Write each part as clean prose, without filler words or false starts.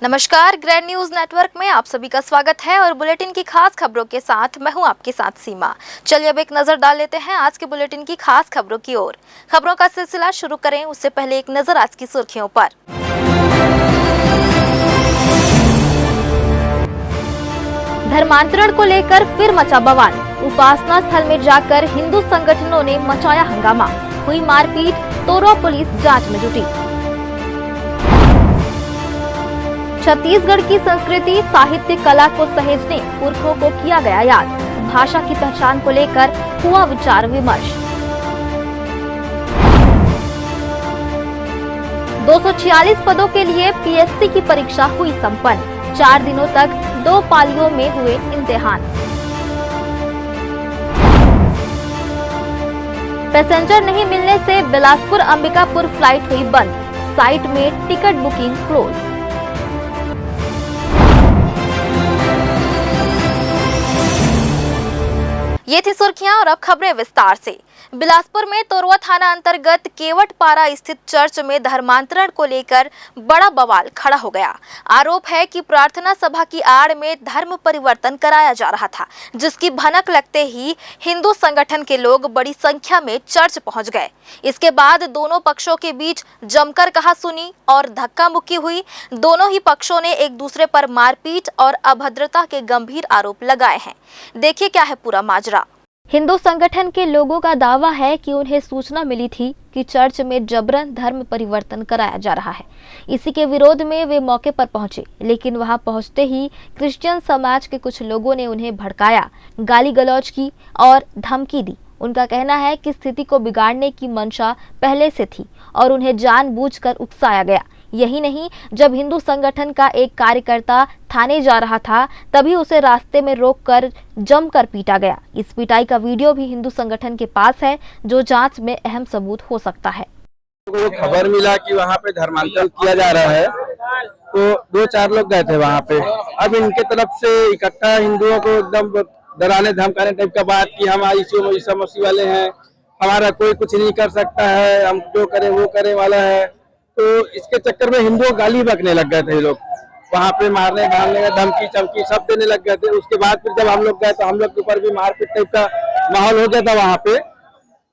नमस्कार, grand news network में आप सभी का स्वागत है और बुलेटिन की खास खबरों के साथ मैं हूं आपके साथ सीमा। चलिए अब एक नजर डाल लेते हैं आज के बुलेटिन की खास खबरों की ओर। खबरों का सिलसिला शुरू करें उससे पहले एक नजर आज की सुर्खियों पर। धर्मांतरण को लेकर फिर मचा बवाल। उपासना स्थल में जाकर हिंदू संगठनों ने मचाया हंगामा। हुई मारपीट, तोरवा पुलिस जांच में जुटी। छत्तीसगढ़ की संस्कृति, साहित्य, कला को सहेजने पुरखों को किया गया याद। भाषा की पहचान को लेकर हुआ विचार विमर्श। 246 पदों के लिए पीएससी की परीक्षा हुई संपन्न। 4 दिनों तक 2 पालियों में हुए इम्तिहान। पैसेंजर नहीं मिलने से बिलासपुर अंबिकापुर फ्लाइट हुई बंद। साइट में टिकट बुकिंग क्लोज। ये थी सुर्खियां और अब खबरें विस्तार से। बिलासपुर में तोरवा थाना अंतर्गत केवटपारा स्थित चर्च में धर्मांतरण को लेकर बड़ा बवाल खड़ा हो गया। आरोप है कि प्रार्थना सभा की आड़ में धर्म परिवर्तन कराया जा रहा था, जिसकी भनक लगते ही हिंदू संगठन के लोग बड़ी संख्या में चर्च पहुंच गए। इसके बाद दोनों पक्षों के बीच जमकर कहासुनी और धक्का मुक्की हुई। दोनों ही पक्षों ने एक दूसरे पर मारपीट और अभद्रता के गंभीर आरोप लगाए हैं। देखिए क्या है पूरा माजरा। हिंदू संगठन के लोगों का दावा है कि उन्हें सूचना मिली थी कि चर्च में जबरन धर्म परिवर्तन कराया जा रहा है। इसी के विरोध में वे मौके पर पहुंचे, लेकिन वहां पहुंचते ही क्रिश्चियन समाज के कुछ लोगों ने उन्हें भड़काया, गाली गलौज की और धमकी दी। उनका कहना है कि स्थिति को बिगाड़ने की मंशा पहले से थी और उन्हें जानबूझकर उकसाया गया। यही नहीं, जब हिंदू संगठन का एक कार्यकर्ता थाने जा रहा था, तभी उसे रास्ते में रोककर जमकर पीटा गया। इस पिटाई का वीडियो भी हिंदू संगठन के पास है, जो जांच में अहम सबूत हो सकता है। को खबर मिला कि वहाँ पे धर्मांतरण किया जा रहा है, तो 2-4 लोग गए थे वहाँ पे। अब इनके तरफ से इकट्ठा हिंदुओं को एकदम डराने धमकाने टाइप का बात कि हम ईसा मसीह वाले हैं, हमारा कोई कुछ नहीं कर सकता है, हम जो करे वो करे वाला है। तो इसके चक्कर में हिंदुओं गाली बकने लग गए थे लोग, वहाँ पे मारने भागने धमकी चमकी सब देने लग गए थे। उसके बाद फिर जब हम लोग गए तो हम लोग के ऊपर भी मारपीट टाइप का माहौल हो गया था वहाँ पे।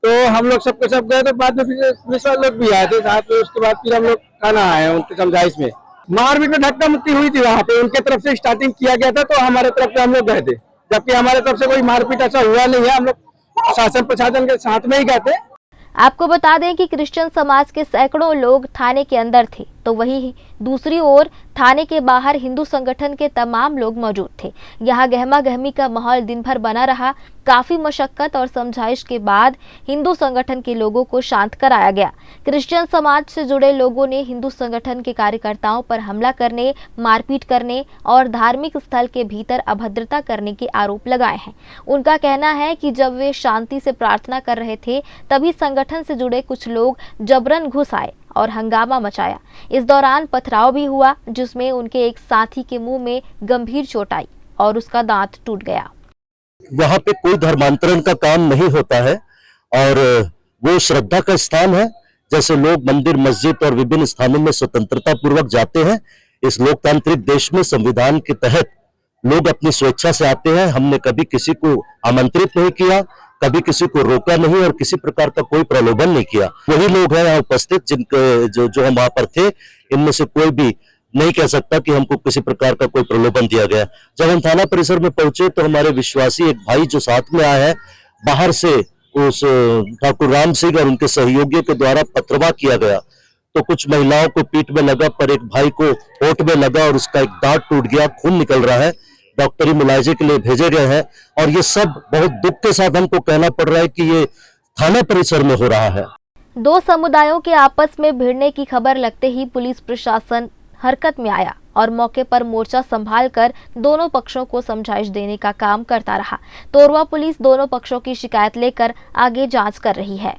तो हम लोग सबके सब गए, तो बाद में फिर पुलिस वाले लोग भी आए थे साथ में। उसके बाद फिर हम लोग खाना आए उनके समझाइश में। मारपीट में धक्का मुक्की हुई थी वहाँ पे, उनके तरफ से स्टार्टिंग किया गया था, तो हमारे तरफ से हम लोग गए थे, जबकि हमारे तरफ से कोई मारपीट ऐसा हुआ नहीं है। हम लोग शासन प्रशासन के साथ में ही गए थे। आपको बता दें कि क्रिश्चियन समाज के सैकड़ों लोग थाने के अंदर थे, तो वहीं दूसरी ओर थाने के बाहर हिंदू संगठन के तमाम लोग मौजूद थे। यहाँ गहमा गहमी का माहौल दिन भर बना रहा। काफी मशक्कत और समझाइश के बाद हिंदू संगठन के लोगों को शांत कराया गया। क्रिश्चियन समाज से जुड़े लोगों ने हिंदू संगठन के कार्यकर्ताओं पर हमला करने, मारपीट करने और धार्मिक स्थल के भीतर अभद्रता करने के आरोप लगाए हैं। उनका कहना है कि जब वे शांति से प्रार्थना कर रहे थे, तभी संगठन से जुड़े कुछ लोग जबरन घुस आए और हंगामा मचाया। इस दौरान पथराव भी हुआ, जिसमें उनके एक साथी के मुंह में गंभीर चोट आई और उसका दांत टूट गया। वहाँ पे कोई धर्मांतरण का काम नहीं होता है और वो श्रद्धा का स्थान है। जैसे लोग मंदिर, मस्जिद और विभिन्न स्थानों में स्वतंत्रता पूर्वक जाते हैं, इस लोकतांत्रिक देश में संविधान के तहत लोग अपनी स्वेच्छा से आते हैं। हमने कभी किसी को आमंत्रित नहीं किया, कभी किसी को रोका नहीं और किसी प्रकार का कोई प्रलोभन नहीं किया। वही लोग हैं यहाँ उपस्थित जिनके जो हम वहां पर थे, इनमें से कोई भी नहीं कह सकता कि हमको किसी प्रकार का कोई प्रलोभन दिया गया। जब हम थाना परिसर में पहुंचे तो हमारे विश्वासी एक भाई जो साथ में आया है, बाहर से उस ठाकुर राम सिंह और उनके सहयोगियों के द्वारा पथरवा किया गया। तो कुछ महिलाओं को पीठ में लगा, पर एक भाई को होठ में लगा और उसका एक दांत टूट गया, खून निकल रहा है, डॉक्टरी मुलायजे के लिए भेजे गए हैं। और ये सब बहुत दुख के साथ हमको कहना पड़ रहा है कि ये थाना परिसर में हो रहा है। 2 समुदायों के आपस में भिड़ने की खबर लगते ही पुलिस प्रशासन हरकत में आया और मौके पर मोर्चा संभालकर दोनों पक्षों को समझाइश देने का काम करता रहा। तोरवा पुलिस दोनों पक्षों की शिकायत लेकर आगे जांच कर रही है।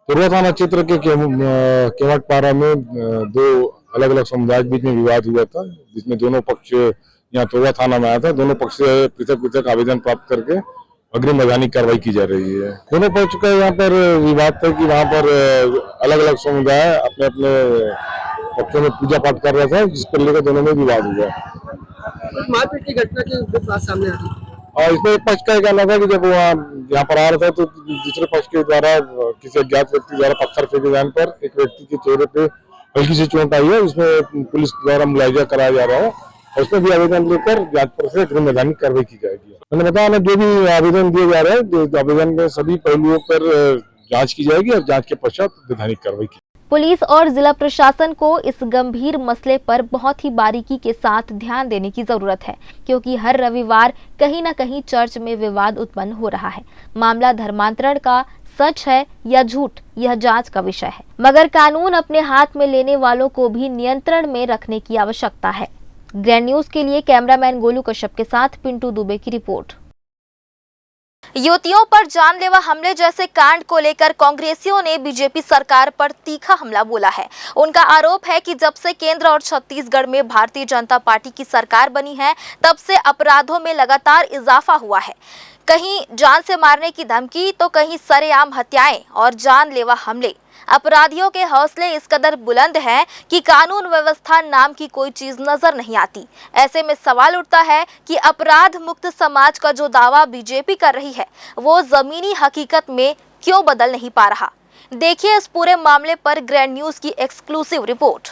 तोरवा थाना क्षेत्र के केवटपारा में 2 अलग अलग समुदाय के बीच में विवाद हुआ था, जिसमें दोनों पक्ष यहाँ तोरवा थाना में आया था। दोनों पक्ष से पृथक आवेदन प्राप्त करके अग्रिम वैधानिक कार्रवाई की जा रही है। दोनों पक्ष का यहाँ पर विवाद था कि वहाँ पर अलग अलग समुदाय अपने अपने पक्षों में पूजा पाठ कर रहा था, जिसको लेकर दोनों में विवाद हुआ। मारपीट की घटना की बात सामने आ रही है। और इसमें एक पक्ष का कहना था कि जब वहाँ यहाँ पर आ रहा था तो दूसरे पक्ष के द्वारा किसी अज्ञात व्यक्ति द्वारा पत्थर फेंके जाने पर एक व्यक्ति के चेहरे पे हल्की सी चोट आई है। उसमें पुलिस द्वारा मुआवजा कराया जा रहा है और उसमें भी आवेदन लेकर जांच पर से गृह वैधानिक कार्रवाई की जाएगी। मैंने बताया ना, जो भी आवेदन दिए जा रहे हैं, आवेदन में सभी पहलुओं पर जांच की जाएगी और जांच के पश्चात वैधानिक कार्रवाई की। पुलिस और जिला प्रशासन को इस गंभीर मसले पर बहुत ही बारीकी के साथ ध्यान देने की जरूरत है, क्योंकि हर रविवार कहीं न कहीं चर्च में विवाद उत्पन्न हो रहा है। मामला धर्मांतरण का सच है या झूठ, यह जांच का विषय है, मगर कानून अपने हाथ में लेने वालों को भी नियंत्रण में रखने की आवश्यकता है। ग्रैंड न्यूज के लिए कैमरामैन गोलू कश्यप के साथ पिंटू दुबे की रिपोर्ट। युवतियों पर जानलेवा हमले जैसे कांड को लेकर कांग्रेसियों ने बीजेपी सरकार पर तीखा हमला बोला है। उनका आरोप है कि जब से केंद्र और छत्तीसगढ़ में भारतीय जनता पार्टी की सरकार बनी है, तब से अपराधों में लगातार इजाफा हुआ है। कहीं जान से मारने की धमकी तो कहीं सरेआम हत्याएं और जानलेवा हमले। अपराधियों के हौसले इस कदर बुलंद हैं कि कानून व्यवस्था नाम की कोई चीज नजर नहीं आती। ऐसे में सवाल उठता है कि अपराध मुक्त समाज का जो दावा बीजेपी कर रही है, वो जमीनी हकीकत में क्यों बदल नहीं पा रहा। देखिए इस पूरे मामले पर ग्रैंड न्यूज की एक्सक्लूसिव रिपोर्ट।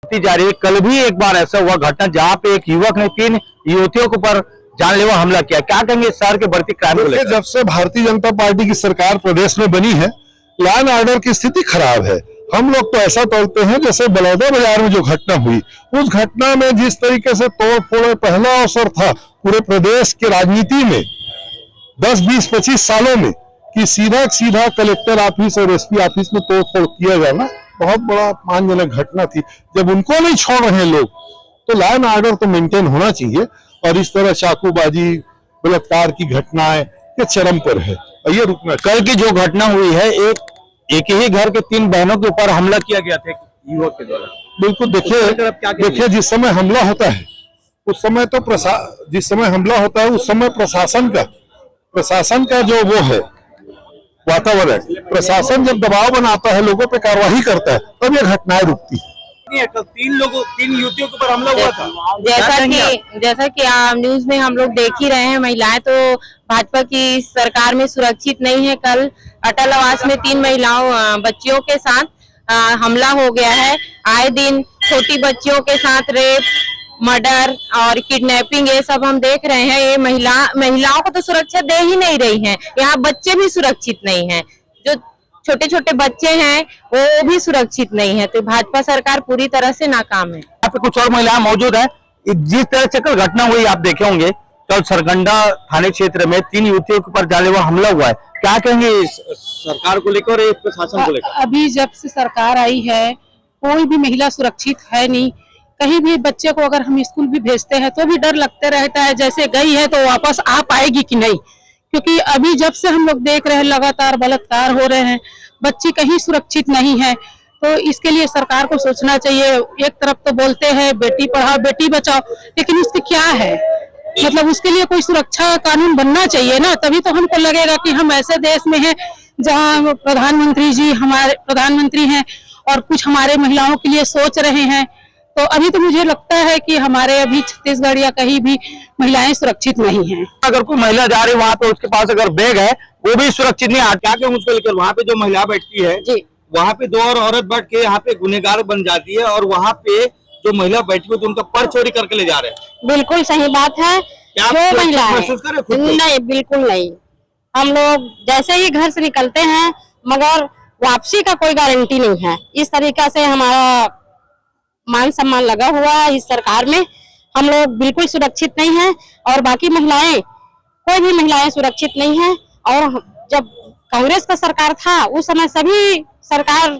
जा रही है। कल भी एक बार ऐसा हुआ घटना जहां पे एक युवक ने 3 युवतियों के ऊपर जानलेवा हमला किया। क्या कहेंगे शहर के बढ़ती क्राइम को लेकर? जब से भारतीय जनता पार्टी की सरकार प्रदेश में बनी है, लॉ एंड ऑर्डर की स्थिति खराब है। हम लोग तो ऐसा तोड़ते हैं जैसे बलौदा बाजार में जो घटना हुई, उस घटना में जिस तरीके से तोड़ फोड़ पहला अवसर था पूरे प्रदेश की राजनीति में 10, 20, 25 सालों में कि सीधा कलेक्टर ऑफिस और एसपी ऑफिस में तोड़ फोड़ किया जाना बहुत बड़ा अपमानजनक घटना थी। जब उनको नहीं छोड़ रहे लोग, तो लॉ एंड ऑर्डर तो मेंटेन होना चाहिए। और इस तरह चाकूबाजी, बलात्कार की घटनाएं ये चरम पर है और ये रुकना। कल की जो घटना हुई है, एक ही घर के 3 बहनों के ऊपर हमला किया गया था युवक के द्वारा। बिल्कुल, देखिए जिस समय हमला होता है उस समय तो जिस समय हमला होता है उस समय प्रशासन का जो वो है वातावरण, प्रशासन जब दबाव बनाता है, लोगों पे कार्रवाई करता है, तब ये घटनाएं रुकती है। 3 युवतियों के ऊपर हमला हुआ था। जैसा कि न्यूज में हम लोग देख ही रहे हैं, महिलाएं तो भाजपा की सरकार में सुरक्षित नहीं है। कल अटल आवास में 3 महिलाओं बच्चियों के साथ हमला हो गया है। आए दिन छोटी बच्चियों के साथ रेप, मर्डर और किडनैपिंग ये सब हम देख रहे हैं। ये महिलाओं को तो सुरक्षा दे ही नहीं रही हैं। यहाँ बच्चे भी सुरक्षित नहीं हैं, जो छोटे छोटे बच्चे हैं वो भी सुरक्षित नहीं है। तो भाजपा सरकार पूरी तरह से नाकाम है। यहाँ पे कुछ और महिलाएं मौजूद हैं। जिस तरह से कल घटना हुई आप देखे होंगे, कल सरगंडा थाने क्षेत्र में 3 युवतियों के ऊपर जानलेवा हमला हुआ है। क्या कहेंगे सरकार को लेकर और प्रशासन को लेकर? अभी जब से सरकार आई है, कोई भी महिला सुरक्षित है नहीं। कहीं भी बच्चे को अगर हम स्कूल भी भेजते हैं तो भी डर लगते रहता है, जैसे गई है तो वापस आ पाएगी कि नहीं। क्योंकि अभी जब से हम लोग देख रहे हैं लगातार बलात्कार हो रहे हैं, बच्ची कहीं सुरक्षित नहीं है। तो इसके लिए सरकार को सोचना चाहिए। एक तरफ तो बोलते हैं बेटी पढ़ाओ बेटी बचाओ, लेकिन उसके क्या है, मतलब उसके लिए कोई सुरक्षा कानून बनना चाहिए ना। तभी तो हमको लगेगा कि हम ऐसे देश में हैं जहां प्रधानमंत्री जी हमारे प्रधानमंत्री हैं और कुछ हमारे महिलाओं के लिए सोच रहे हैं। तो अभी तो मुझे लगता है कि हमारे अभी छत्तीसगढ़ या कहीं भी महिलाएं सुरक्षित नहीं हैं। अगर कोई महिला जा रही है वहाँ पे, उसके पास अगर बैग है, वो भी सुरक्षित नहीं। क्या क्या उसको लेकर वहाँ पे जो महिला बैठती है जी, वहाँ पे 2 और औरत बैठ के यहाँ पे गुनहगार बन जाती है और वहाँ पे जो महिला बैठी हुई तो उनका पर्स चोरी करके ले जा रहे हैं। बिल्कुल सही बात है। जो महिला महसूस करे खुद नहीं, बिल्कुल नहीं। हम लोग जैसे ही घर से निकलते हैं, मगर वापसी का कोई गारंटी नहीं है। इस तरीका से हमारा मान सम्मान लगा हुआ है इस सरकार में। हम लोग बिल्कुल सुरक्षित नहीं हैं और बाकी महिलाएं, कोई भी महिलाएं सुरक्षित नहीं हैं। और जब कांग्रेस का सरकार था उस समय सभी सरकार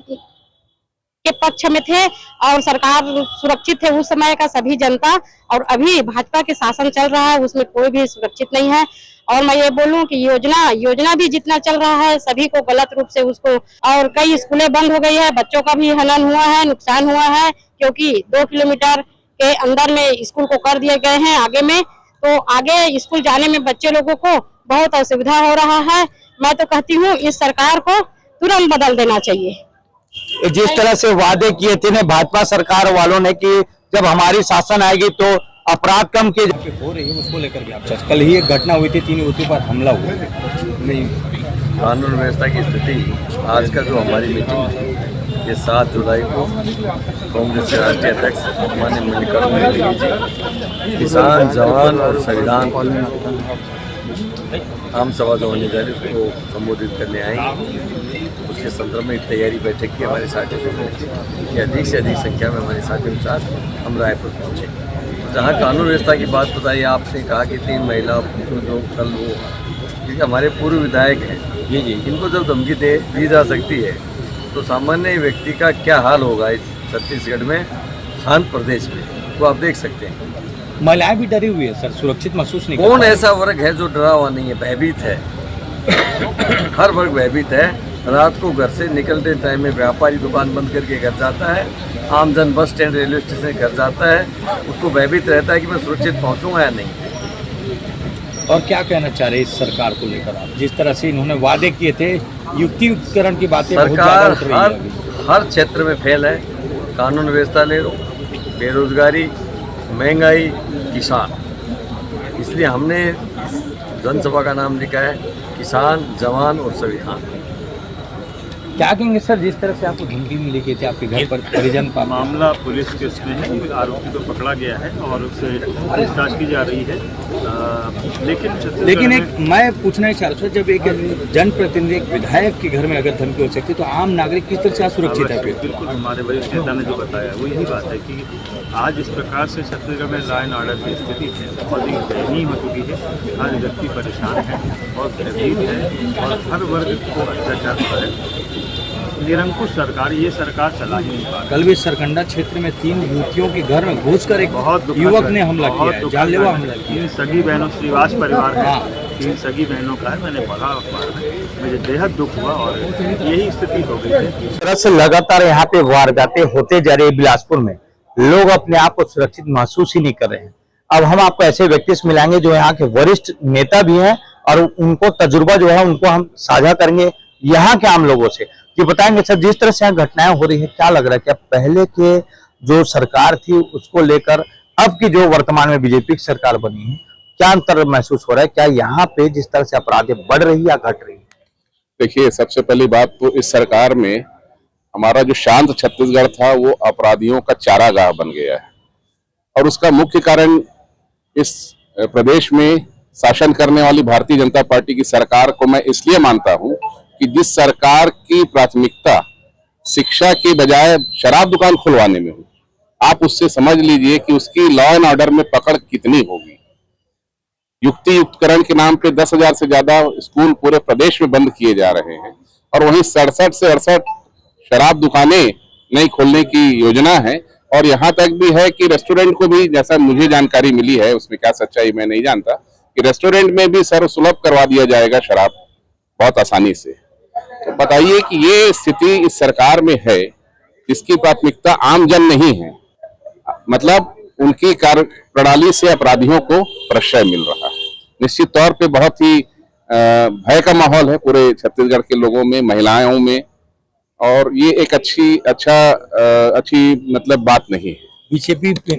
के पक्ष में थे और सरकार सुरक्षित थे उस समय का सभी जनता। और अभी भाजपा के शासन चल रहा है, उसमें कोई भी सुरक्षित नहीं है। और मैं ये बोलूं कि योजना भी जितना चल रहा है सभी को गलत रूप से उसको, और कई स्कूलें बंद हो गई है, बच्चों का भी हनन हुआ है, नुकसान हुआ है, क्योंकि 2 किलोमीटर के अंदर में स्कूल को कर दिए गए हैं आगे में। तो आगे स्कूल जाने में बच्चे लोगों को बहुत असुविधा हो रहा है। मैं तो कहती हूँ इस सरकार को तुरंत बदल देना चाहिए। जिस तरह से वादे किए थे ना भाजपा सरकार वालों ने कि जब हमारी शासन आएगी तो अपराध कम किए हो रही है, उसको लेकर भी आप कल ही एक घटना हुई थी, 3 युवतियों पर हमला हुआ नहीं, कानून व्यवस्था की स्थिति आज का जो हमारी मीटिंग थी ये 7 जुलाई को कांग्रेस के राष्ट्रीय अध्यक्ष माननीय मल्लिकार्जुन खड़गे जी किसान जवान और संविधान आम सभा जो होने जा रही है उसको संबोधित करने आएंगे। उसके संदर्भ में तैयारी बैठक की हमारे साथियों से कि अधिक से अधिक संख्या में हमारे साथियों के साथ हम रायपुर पहुँचे। जहाँ कानून व्यवस्था की बात बताइए, आपने कहा कि 3 महिला जो कल वो क्योंकि हमारे पूर्व विधायक हैं जी इनको जब धमकी दी जा सकती है तो सामान्य व्यक्ति का क्या हाल होगा इस छत्तीसगढ़ में शांत प्रदेश में, वो आप देख सकते हैं। महिलाएं भी डरी हुई है सर, सुरक्षित महसूस नहीं कौन ऐसा वर्ग है जो डरा हुआ नहीं है, भयभीत है। हर वर्ग भयभीत है। रात को घर से निकलते टाइम में व्यापारी दुकान बंद करके घर जाता है, आमजन बस स्टैंड रेलवे स्टेशन घर जाता है, उसको भयभीत रहता है कि मैं सुरक्षित पहुंचूंगा या नहीं। और क्या कहना चाह रहे हैं इस सरकार को लेकर आप, जिस तरह से इन्होंने वादे किए थे, युक्तिकरण की बातें सरकार हर क्षेत्र में फेल है। कानून व्यवस्था ले लो, बेरोजगारी, महंगाई, किसान, इसलिए हमने जनसभा का नाम लिखा है किसान जवान और संविधान। क्या कहेंगे सर, जिस तरह से आपको धमकी मिली गई थी आपके घर पर परिजन का मामला पुलिस केस में है, आरोपी को पकड़ा गया है और उससे पूछताछ की जा रही है। लेकिन एक मैं पूछना ही चाह रहा था, जब एक जनप्रतिनिधि एक विधायक के घर में अगर धमकी हो सकती तो आम नागरिक किस तरह से सुरक्षित है? बिल्कुल, हमारे वरिष्ठ नेता ने जो बताया वो यही बात है कि आज इस प्रकार से छत्तीसगढ़ में लॉ एंड ऑर्डर की स्थिति है बहुत ही दयनीय हो चुकी है। हर व्यक्ति परेशान है और भयभीत है और हर वर्ग को अत्याचार हो है। निरंकुश सरकार, ये सरकार चला ही नहीं पा। कल भी सरकंडा क्षेत्र में 3 युवतियों के घर में घुसकर एक युवक ने हमला किया है, जानलेवा हमला किया। 3 सगी बहनों, श्रीवास परिवार है, 3 सगी बहनों का है। मैंने पढ़ा अखबार में, मुझे बेहद दुख हुआ और यही स्थिति हो गई है। इस तरह से लगातार यहाँ पे वारदातें होते जा रही है बिलासपुर में, लोग अपने आप को सुरक्षित महसूस ही नहीं कर रहे हैं। अब हम आपको ऐसे व्यक्ति से मिलाएंगे जो यहाँ के वरिष्ठ नेता भी हैं और उनको तजुर्बा जो है उनको हम साझा करेंगे यहाँ के आम लोगों से। ये बताएंगे सर, जिस तरह से यहाँ घटनाएं हो रही है, क्या लग रहा है क्या पहले के जो सरकार थी उसको लेकर अब की जो वर्तमान में बीजेपी की सरकार बनी है, क्या अंतर महसूस हो रहा है? क्या यहाँ पे जिस तरह से अपराध बढ़ रही या घट रही है? देखिए, सबसे पहली बात तो इस सरकार में हमारा जो शांत छत्तीसगढ़ था वो अपराधियों का चारागाह बन गया है और उसका मुख्य कारण इस प्रदेश में शासन करने वाली भारतीय जनता पार्टी की सरकार को मैं इसलिए मानता हूं कि जिस सरकार की प्राथमिकता शिक्षा की बजाय शराब दुकान खुलवाने में हो, आप उससे समझ लीजिए कि उसकी लॉ एंड ऑर्डर में पकड़ कितनी होगी। युक्तिकरण के नाम पे 10,000 से ज्यादा स्कूल पूरे प्रदेश में बंद किए जा रहे हैं और वहीं 67 से 68 शराब दुकानें नहीं खोलने की योजना है। और यहाँ तक भी है कि रेस्टोरेंट को भी, जैसा मुझे जानकारी मिली है, उसमें क्या सच्चाई मैं नहीं जानता, कि रेस्टोरेंट में भी सर्वसुलभ करवा दिया जाएगा शराब बहुत आसानी से। तो बताइए कि ये स्थिति इस सरकार में है जिसकी प्राथमिकता आम जन नहीं है, मतलब उनकी कार्य प्रणाली से अपराधियों को प्रश्रय मिल रहा है। निश्चित तौर पे बहुत ही भय का माहौल है पूरे छत्तीसगढ़ के लोगों में, महिलाओं में, और ये एक अच्छी मतलब बात नहीं है।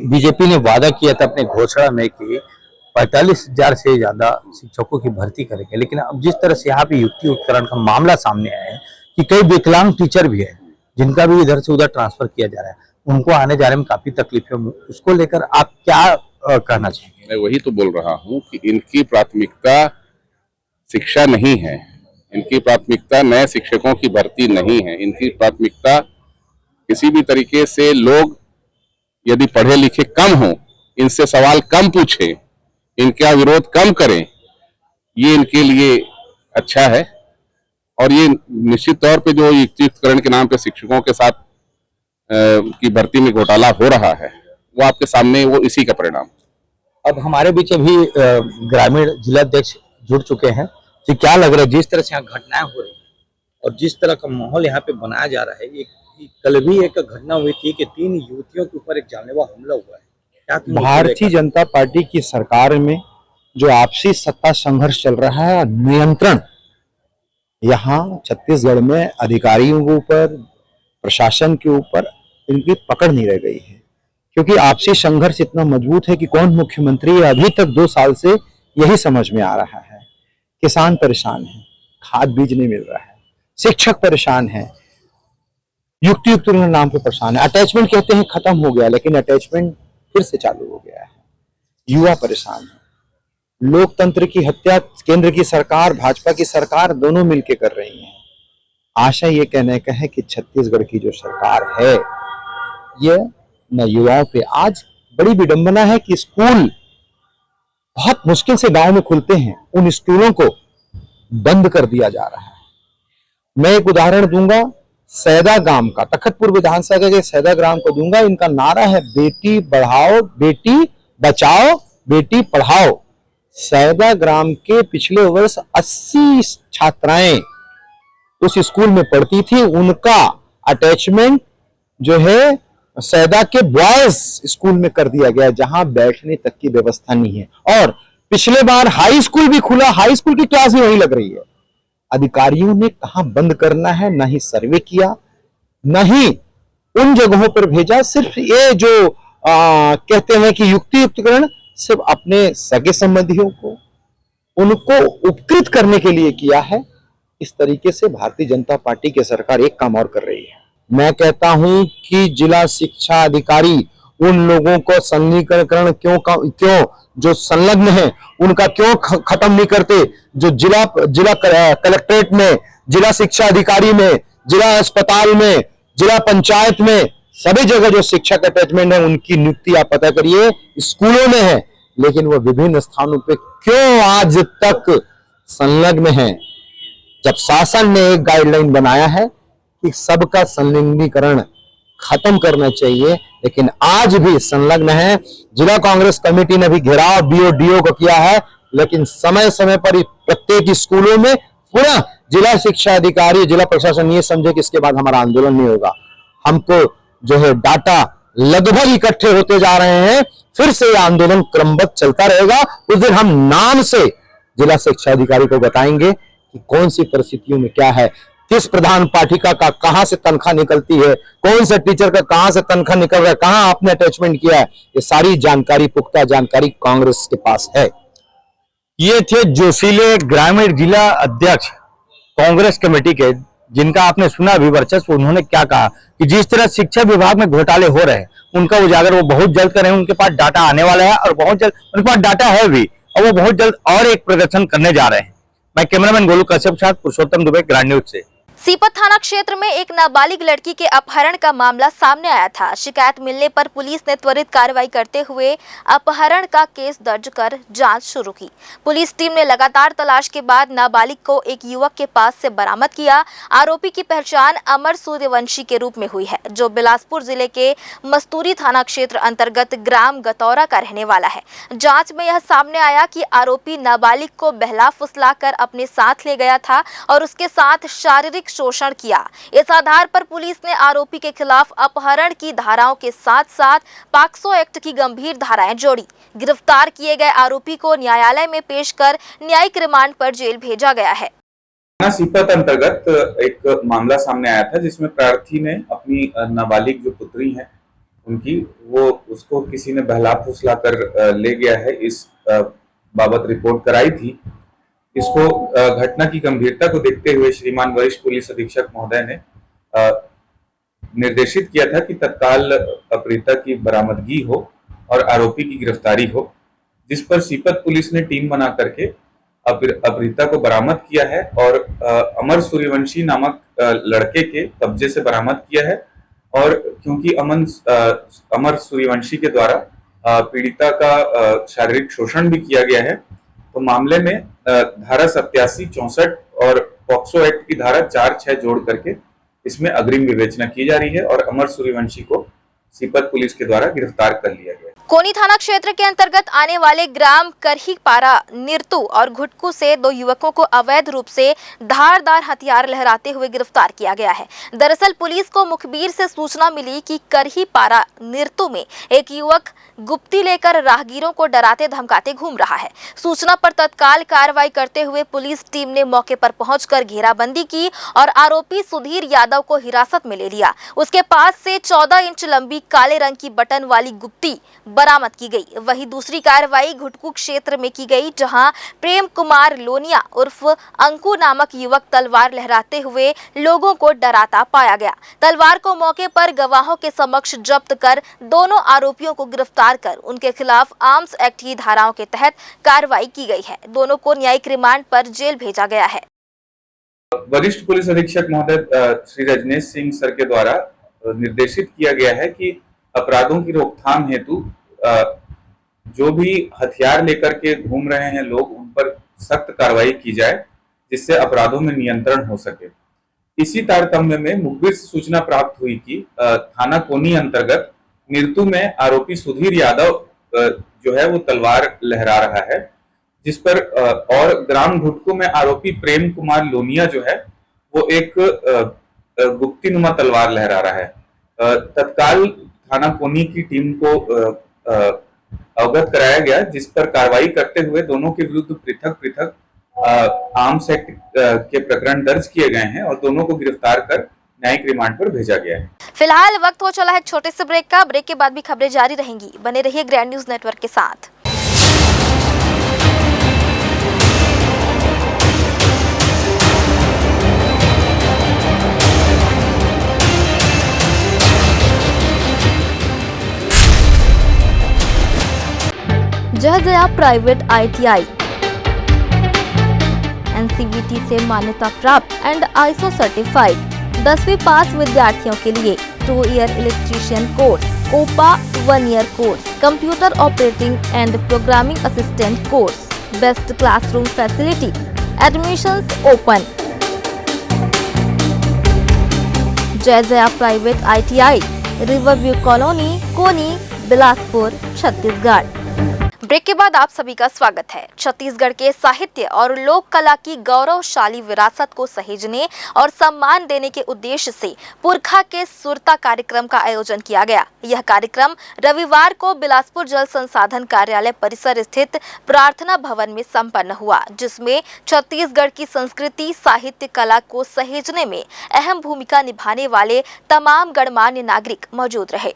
बीजेपी ने वादा किया था अपने घोषणा में कि 45,000 से ज्यादा शिक्षकों की भर्ती करेंगे, लेकिन अब जिस तरह से यहाँ पे युक्तिकरण का मामला सामने आया है कि कई विकलांग टीचर भी है जिनका भी इधर से उधर ट्रांसफर किया जा रहा है, उनको आने जाने में काफी तकलीफें, उसको लेकर आप क्या कहना चाहेंगे? मैं वही तो बोल रहा हूँ कि इनकी प्राथमिकता शिक्षा नहीं है, इनकी प्राथमिकता नए शिक्षकों की भर्ती नहीं है, इनकी प्राथमिकता किसी भी तरीके से लोग यदि पढ़े लिखे कम हो, इनसे सवाल कम पूछे, इनका विरोध कम करें, ये इनके लिए अच्छा है। और ये निश्चित तौर पे जो युक्तिकरण के नाम पे शिक्षकों के साथ की भर्ती में घोटाला हो रहा है वो आपके सामने वो इसी का परिणाम। अब हमारे बीच अभी ग्रामीण जिलाध्यक्ष जुड़ चुके हैं, तो क्या लग रहा है जिस तरह से यहाँ घटनाएं हो रही है और जिस तरह का माहौल यहाँ पे बनाया जा रहा है? कल भी एक घटना हुई थी कि 3 युवतियों के ऊपर एक जानलेवा हमला हुआ है। भारतीय जनता पार्टी की सरकार में जो आपसी सत्ता संघर्ष चल रहा है, नियंत्रण यहाँ छत्तीसगढ़ में अधिकारियों के ऊपर, प्रशासन के ऊपर इनकी पकड़ नहीं रह गई है, क्योंकि आपसी संघर्ष इतना मजबूत है कि कौन मुख्यमंत्री है अभी तक 2 साल से यही समझ में आ रहा है। किसान परेशान है, खाद बीज नहीं मिल रहा है, शिक्षक परेशान है, युक्त नाम पे परेशान है, अटैचमेंट कहते हैं खत्म हो गया, लेकिन अटैचमेंट फिर से चालू हो गया है, युवा परेशान है, लोकतंत्र की हत्या केंद्र की सरकार, भाजपा की सरकार दोनों मिलकर कर रही है। आशा ये कहने का है कि छत्तीसगढ़ की जो सरकार है ये न युवाओं पे, आज बड़ी विडंबना है कि स्कूल बहुत मुश्किल से गांव में खुलते हैं, उन स्कूलों को बंद कर दिया जा रहा है। मैं एक उदाहरण दूंगा सैदा ग्राम का, तखतपुर विधानसभा के सैदा ग्राम को दूंगा। इनका नारा है बेटी बढ़ाओ, बेटी बचाओ, बेटी पढ़ाओ। सैदा ग्राम के पिछले वर्ष 80 छात्राएं उस स्कूल में पढ़ती थी, उनका अटैचमेंट जो है सैदा के बॉयज स्कूल में कर दिया गया, जहां बैठने तक की व्यवस्था नहीं है। और पिछले बार हाई स्कूल भी खुला, हाई स्कूल की क्लास भी वहीं लग रही है। अधिकारियों ने कहां बंद करना है, ना ही सर्वे किया, ना ही उन जगहों पर भेजा। सिर्फ ये जो कहते हैं कि युक्तियुक्तकरण सिर्फ अपने सगे संबंधियों को, उनको उपकृत करने के लिए किया है। इस तरीके से भारतीय जनता पार्टी की सरकार एक काम और कर रही है। मैं कहता हूं कि जिला शिक्षा अधिकारी उन लोगों को संलग्नीकरण क्यों जो संलग्न है उनका क्यों खत्म नहीं करते, जो जिला कलेक्ट्रेट में, जिला शिक्षा अधिकारी में, जिला अस्पताल में, जिला पंचायत में, सभी जगह जो शिक्षक अटैचमेंट है उनकी नियुक्ति आप पता करिए। स्कूलों में है, लेकिन वो विभिन्न स्थानों पे क्यों आज तक संलग्न है। जब शासन ने एक गाइडलाइन बनाया है कि सबका संलिंगीकरण खत्म करना चाहिए, लेकिन आज भी संलग्न है। जिला कांग्रेस कमेटी ने भी घेराव बीओडीओ को किया है, लेकिन समय समय पर प्रत्येक स्कूलों में पूरा जिला शिक्षा अधिकारी, जिला प्रशासन ये समझे कि इसके बाद हमारा आंदोलन नहीं होगा। हमको जो है डाटा लगभग इकट्ठे होते जा रहे हैं, फिर से यह आंदोलन क्रमबद्ध चलता रहेगा। उस दिन हम नाम से जिला शिक्षा अधिकारी को बताएंगे कि कौन सी परिस्थितियों में क्या है, किस प्रधान पाठिका का कहां से तनख्वाह निकलती है, कौन से टीचर का कहां से तनख्वाह निकल रहा है, कहां आपने अटैचमेंट किया है, ये सारी जानकारी, पुख्ता जानकारी कांग्रेस के पास है। ये थे जोशीले ग्रामीण जिला अध्यक्ष कांग्रेस कमेटी के, जिनका आपने सुना अभी वर्चस्व। उन्होंने क्या कहा कि जिस तरह शिक्षा विभाग में घोटाले हो रहे हैं उनका उजागर वो बहुत जल्द करें। उनके पास डाटा आने वाला है और बहुत जल्द उनके पास डाटा है भी, और वो बहुत जल्द और एक प्रदर्शन करने जा रहे हैं। मैं कैमरामैन गोलू कश्यप के साथ पुरुषोत्तम दुबे, ग्रांड न्यूज से। सीपत थाना क्षेत्र में एक नाबालिग लड़की के अपहरण का मामला सामने आया था। शिकायत मिलने पर पुलिस ने त्वरित कार्रवाई करते हुए अपहरण का केस दर्ज कर जांच शुरू की। पुलिस टीम ने लगातार तलाश के बाद नाबालिग को एक युवक के पास से बरामद किया। आरोपी की पहचान अमर सूर्यवंशी के रूप में हुई है, जो बिलासपुर जिले के मस्तूरी थाना क्षेत्र अंतर्गत ग्राम गतौरा का रहने वाला है। जाँच में यह सामने आया कि आरोपी नाबालिग को बहला फुसला कर अपने साथ ले गया था और उसके साथ शारीरिक शोषण किया। इस आधार पर पुलिस ने आरोपी के खिलाफ अपहरण की धाराओं के साथ साथ पॉक्सो एक्ट की गंभीर धाराएं जोड़ी। गिरफ्तार किए गए आरोपी को न्यायालय में पेश कर न्यायिक रिमांड पर जेल भेजा गया है। सीपत अंतर्गत एक मामला सामने आया था, जिसमें प्रार्थी ने अपनी नाबालिग जो पुत्री है उनकी, वो उसको किसी ने बहला फुसला कर ले गया है, इस बाबत रिपोर्ट कराई थी। इसको घटना की गंभीरता को देखते हुए श्रीमान वरिष्ठ पुलिस अधीक्षक महोदय ने निर्देशित किया था कि तत्काल अपहृता की बरामदगी हो और आरोपी की गिरफ्तारी हो, जिस पर सीपत पुलिस ने टीम बना करके अपहृता को बरामद किया है और अमर सूर्यवंशी नामक लड़के के कब्जे से बरामद किया है। और क्योंकि अमर सूर्यवंशी के द्वारा पीड़िता का शारीरिक शोषण भी किया गया है, तो मामले में धारा 87, 64 और पॉक्सो एक्ट की धारा 4, 6 जोड़ करके इसमें अग्रिम विवेचना की जा रही है और अमर सूर्यवंशी को सीपत पुलिस के द्वारा गिरफ्तार कर लिया गया। कोनी थाना क्षेत्र के अंतर्गत आने वाले ग्राम करहीपारा, निरतू और घुटकू से 2 युवकों को अवैध रूप से धारदार हथियार लहराते हुए गिरफ्तार किया गया है। दरअसल पुलिस को मुखबिर से सूचना मिली कि करहीपारा, निरतू में एक युवक गुप्ती लेकर राहगीरों को डराते धमकाते घूम रहा है। सूचना पर तत्काल कार्रवाई करते हुए पुलिस टीम ने मौके पर पहुंचकर घेराबंदी की और आरोपी सुधीर यादव को हिरासत में ले लिया। उसके पास से 14 इंच लंबी काले रंग की बटन वाली गुप्ती बरामद की गई। वहीं दूसरी कार्रवाई घुटकू क्षेत्र में की गई, जहां प्रेम कुमार लोनिया उर्फ अंकु नामक युवक तलवार लहराते हुए लोगों को डराता पाया गया। तलवार को मौके पर गवाहों के समक्ष जब्त कर दोनों आरोपियों को गिरफ्तार कर उनके खिलाफ आर्म्स एक्ट की धाराओं के तहत कार्रवाई की गई है। दोनों को न्यायिक रिमांड पर जेल भेजा गया है। वरिष्ठ पुलिस अधीक्षक महोदय श्री रजनेश सिंह सर के द्वारा निर्देशित किया गया है कि अपराधों की रोकथाम हेतु जो भी हथियार लेकर के घूम रहे हैं लोग, उन पर सख्त कार्रवाई की जाए, जिससे अपराधों में नियंत्रण हो सके। इसी तारतम्य में मुखबिर से सूचना प्राप्त हुई कि थाना कोनी अंतर्गत निरतू में आरोपी सुधीर यादव जो है वो तलवार लहरा रहा है, जिस पर और ग्राम घुटकू में आरोपी प्रेम कुमार लोनिया जो है वो एक गुप्ती नुमा तलवार लहरा रहा है। तत्काल थाना कोनी की टीम को अवगत कराया गया, जिस पर कार्रवाई करते हुए दोनों के विरुद्ध पृथक आर्म्स एक्ट के प्रकरण दर्ज किए गए हैं और दोनों को गिरफ्तार कर न्यायिक रिमांड पर भेजा गया है। फिलहाल वक्त हो चला है एक छोटे से ब्रेक का। ब्रेक के बाद भी खबरें जारी रहेंगी। बने रहिए ग्रैंड न्यूज नेटवर्क के साथ। जया प्राइवेट ITI NCVT से मान्यता प्राप्त एंड ISO सर्टिफाइड 10वीं पास विद्यार्थियों के लिए 2 year electrician course, COPA 1 year course, computer operating and programming assistant course, best classroom facility, admissions open. Jaya private ITI, riverview colony, Koni, Bilaspur, Chhattisgarh. Break के बाद आप सभी का स्वागत है। छत्तीसगढ़ के साहित्य और लोक कला की गौरवशाली विरासत को सहेजने और सम्मान देने के उद्देश्य से पुरखा के सुरता कार्यक्रम का आयोजन किया गया। यह कार्यक्रम रविवार को बिलासपुर जल संसाधन कार्यालय परिसर स्थित प्रार्थना भवन में संपन्न हुआ, जिसमें छत्तीसगढ़ की संस्कृति, साहित्य, कला को सहेजने में अहम भूमिका निभाने वाले तमाम गणमान्य नागरिक मौजूद रहे।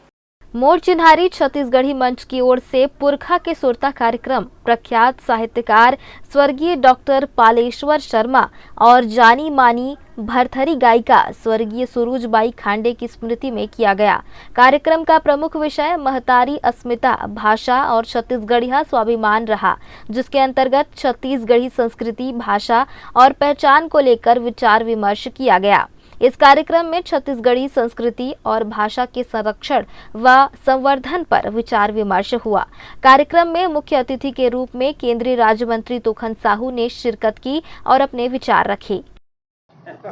मोर चिन्हारी छत्तीसगढ़ी मंच की ओर से पुरखा के सुरता कार्यक्रम प्रख्यात साहित्यकार स्वर्गीय डॉक्टर पालेश्वर शर्मा और जानी मानी भरथरी गायिका स्वर्गीय सुरुजबाई खांडे की स्मृति में किया गया। कार्यक्रम का प्रमुख विषय महतारी अस्मिता, भाषा और छत्तीसगढ़िया स्वाभिमान रहा, जिसके अंतर्गत छत्तीसगढ़ी संस्कृति, भाषा और पहचान को लेकर विचार विमर्श किया गया। इस कार्यक्रम में छत्तीसगढ़ी संस्कृति और भाषा के संरक्षण व संवर्धन पर विचार विमर्श हुआ। कार्यक्रम में मुख्य अतिथि के रूप में केंद्रीय राज्य मंत्री तोखन साहू ने शिरकत की और अपने विचार रखे।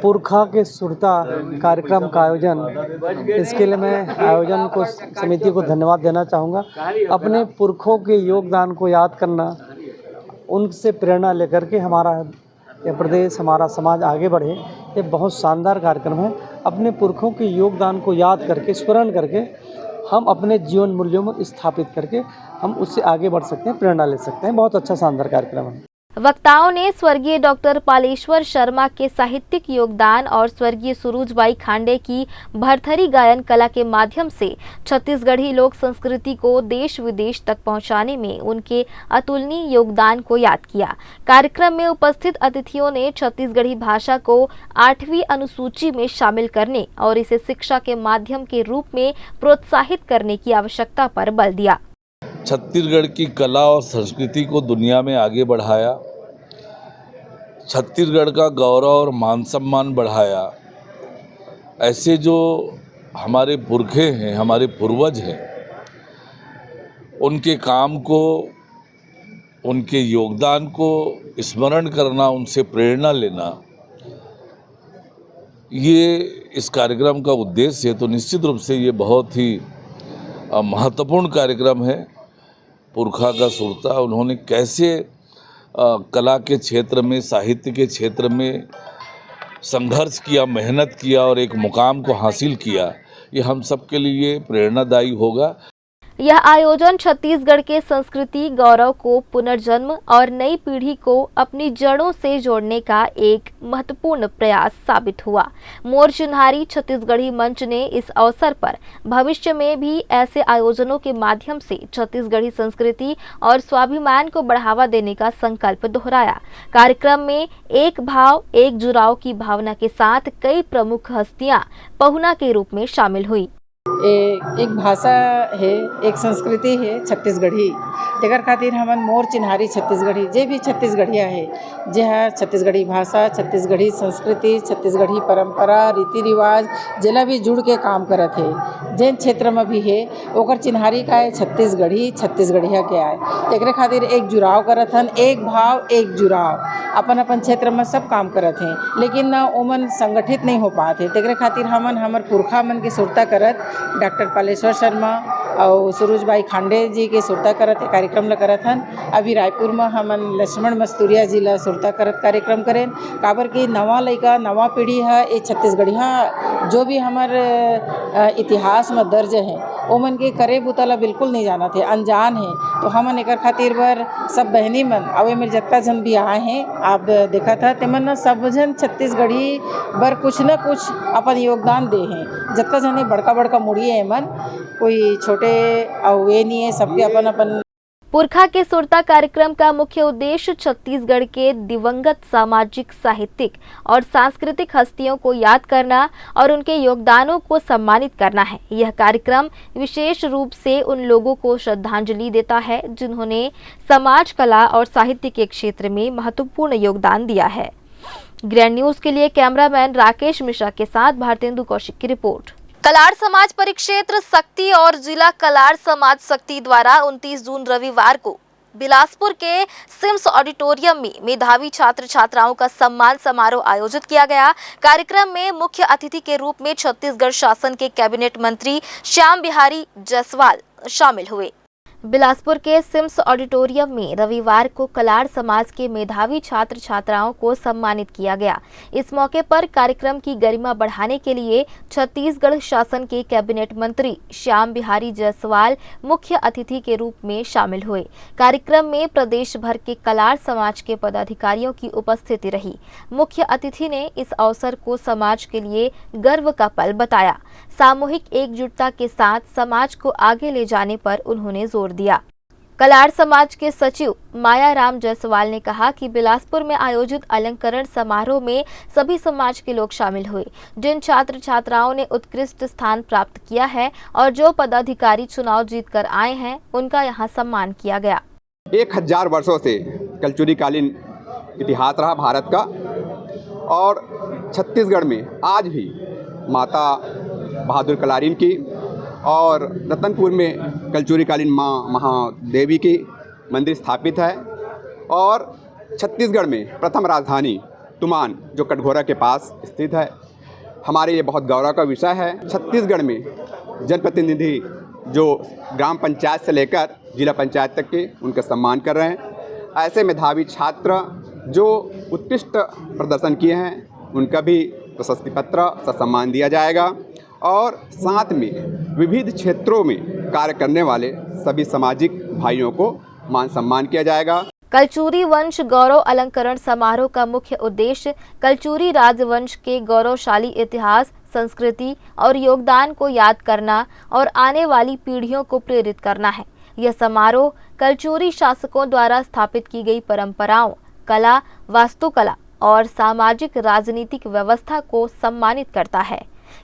पुरखा के सुरता कार्यक्रम का आयोजन, इसके लिए मैं आयोजन को समिति को धन्यवाद देना चाहूँगा। अपने पुरखों के योगदान को याद करना, उनसे प्रेरणा लेकर के हमारा ये प्रदेश, हमारा समाज आगे बढ़े, ये बहुत शानदार कार्यक्रम है। अपने पुरखों के योगदान को याद करके, स्मरण करके हम अपने जीवन मूल्यों में स्थापित करके हम उससे आगे बढ़ सकते हैं, प्रेरणा ले सकते हैं। बहुत अच्छा शानदार कार्यक्रम है। वक्ताओं ने स्वर्गीय डॉक्टर पालेश्वर शर्मा के साहित्यिक योगदान और स्वर्गीय सुरुजबाई खांडे की भरथरी गायन कला के माध्यम से छत्तीसगढ़ी लोक संस्कृति को देश विदेश तक पहुंचाने में उनके अतुलनीय योगदान को याद किया। कार्यक्रम में उपस्थित अतिथियों ने छत्तीसगढ़ी भाषा को 8वीं अनुसूची में शामिल करने और इसे शिक्षा के माध्यम के रूप में प्रोत्साहित करने की आवश्यकता पर बल दिया। छत्तीसगढ़ की कला और संस्कृति को दुनिया में आगे बढ़ाया, छत्तीसगढ़ का गौरव और मान सम्मान बढ़ाया। ऐसे जो हमारे पुरखे हैं, हमारे पूर्वज हैं, उनके काम को, उनके योगदान को स्मरण करना, उनसे प्रेरणा लेना, ये इस कार्यक्रम का उद्देश्य है। तो निश्चित रूप से ये बहुत ही महत्वपूर्ण कार्यक्रम है पुरखा का सुरता, उन्होंने कैसे कला के क्षेत्र में, साहित्य के क्षेत्र में संघर्ष किया, मेहनत किया और एक मुकाम को हासिल किया, ये हम सब के लिए प्रेरणादायी होगा। यह आयोजन छत्तीसगढ़ के संस्कृति गौरव को पुनर्जन्म और नई पीढ़ी को अपनी जड़ों से जोड़ने का एक महत्वपूर्ण प्रयास साबित हुआ। मोर चिन्हारी छत्तीसगढ़ी मंच ने इस अवसर पर भविष्य में भी ऐसे आयोजनों के माध्यम से छत्तीसगढ़ी संस्कृति और स्वाभिमान को बढ़ावा देने का संकल्प दोहराया। कार्यक्रम में एक भाव एक जुड़ाव की भावना के साथ कई प्रमुख हस्तियां पहुना के रूप में शामिल हुई। एक भाषा है, एक संस्कृति है छत्तीसगढ़ी, तेकर खातिर हमन मोर चिन्हारी छत्तीसगढ़ी जे भी छत्तीसगढ़िया है, जे है छत्तीसगढ़ी भाषा, छत्तीसगढ़ी संस्कृति, छत्तीसगढ़ी परंपरा, रीति रिवाज जेला भी जुड़ के काम करत है। जेन क्षेत्र में भी है ओकर चिन्हारी का है छत्तीसगढ़ी, छत्तीसगढ़िया के आए, तेकरे खातिर एक जुड़ाव करत हन, एक भाव एक जुड़ाव। अपन अपन क्षेत्र में सब काम करत हैं, लेकिन ओमन संगठित नहीं हो पाते। तेकरे खातिर हमन हमर पुरखा मन के सुरता करत डॉक्टर पालेश्वर शर्मा और सुरुजबाई खांडे जी के सुरता करत कार्यक्रम ला करत हन। अभी रायपुर में हमन लक्ष्मण मस्तूरिया जी ला सुरता करत कार्यक्रम करें, काबर की नवा लड़का नवा पीढ़ी है ये छत्तीसगढ़िया जो भी हमार इतिहास में दर्ज है ओमन के करे बुतला बिल्कुल नहीं जाना थे, अनजान है। तो हमन एक खातिर बर सब बहनी मन अवे मेरे जत्ता जन भी आए हैं, आप देखा था तेमन सब जन छत्तीसगढ़ी बर कुछ न कुछ अपन योगदान दे हैं। जत्ता जन बड़का बड़का मुड़ी है मन, कोई छोटे वे नहीं है, सबके अपन अपन। पुरखा के सुरता कार्यक्रम का मुख्य उद्देश्य छत्तीसगढ़ के दिवंगत सामाजिक, साहित्यिक और सांस्कृतिक हस्तियों को याद करना और उनके योगदानों को सम्मानित करना है। यह कार्यक्रम विशेष रूप से उन लोगों को श्रद्धांजलि देता है जिन्होंने समाज, कला और साहित्य के क्षेत्र में महत्वपूर्ण योगदान दिया है। ग्रैंड न्यूज के लिए कैमरामैन राकेश मिश्रा के साथ भारतेंदु कौशिक की रिपोर्ट। कलाड़ समाज परिक्षेत्र शक्ति और जिला कलाड़ समाज शक्ति द्वारा 29 जून रविवार को बिलासपुर के सिम्स ऑडिटोरियम में मेधावी छात्र छात्राओं का सम्मान समारोह आयोजित किया गया। कार्यक्रम में मुख्य अतिथि के रूप में छत्तीसगढ़ शासन के कैबिनेट मंत्री श्याम बिहारी जायसवाल शामिल हुए। बिलासपुर के सिम्स ऑडिटोरियम में रविवार को कलाड़ समाज के मेधावी छात्र छात्राओं को सम्मानित किया गया। इस मौके पर कार्यक्रम की गरिमा बढ़ाने के लिए छत्तीसगढ़ शासन के कैबिनेट मंत्री श्याम बिहारी जायसवाल मुख्य अतिथि के रूप में शामिल हुए। कार्यक्रम में प्रदेश भर के कलाड़ समाज के पदाधिकारियों की उपस्थिति रही। मुख्य अतिथि ने इस अवसर को समाज के लिए गर्व का पल बताया। सामूहिक एकजुटता के साथ समाज को आगे ले जाने पर उन्होंने जोर दिया। कलाड़ समाज के सचिव माया राम जायसवाल ने कहा कि बिलासपुर में आयोजित अलंकरण समारोह में सभी समाज के लोग शामिल हुए। जिन छात्र छात्राओं ने उत्कृष्ट स्थान प्राप्त किया है और जो पदाधिकारी चुनाव जीतकर आए हैं उनका यहां सम्मान किया गया। 1000 वर्षों से कलचुरीकालीन इतिहास रहा भारत का, और छत्तीसगढ़ में आज भी माता बहादुर कलारीन की और रतनपुर में कलचुरीकालीन माँ महादेवी की मंदिर स्थापित है, और छत्तीसगढ़ में प्रथम राजधानी तुमान जो कटघोरा के पास स्थित है। हमारे ये बहुत गौरव का विषय है। छत्तीसगढ़ में जनप्रतिनिधि जो ग्राम पंचायत से लेकर जिला पंचायत तक के उनका सम्मान कर रहे हैं। ऐसे मेधावी छात्र जो उत्कृष्ट प्रदर्शन किए हैं उनका भी प्रशस्ति पत्र सम्मान दिया जाएगा, और साथ में विविध क्षेत्रों में कार्य करने वाले सभी सामाजिक भाइयों को मान सम्मान किया जाएगा। कलचुरी वंश गौरव अलंकरण समारोह का मुख्य उद्देश्य कलचुरी राजवंश के गौरवशाली इतिहास, संस्कृति और योगदान को याद करना और आने वाली पीढ़ियों को प्रेरित करना है। यह समारोह कलचुरी शासकों द्वारा स्थापित की गई परंपराओं, कला, वास्तुकला और सामाजिक राजनीतिक व्यवस्था को सम्मानित करता है।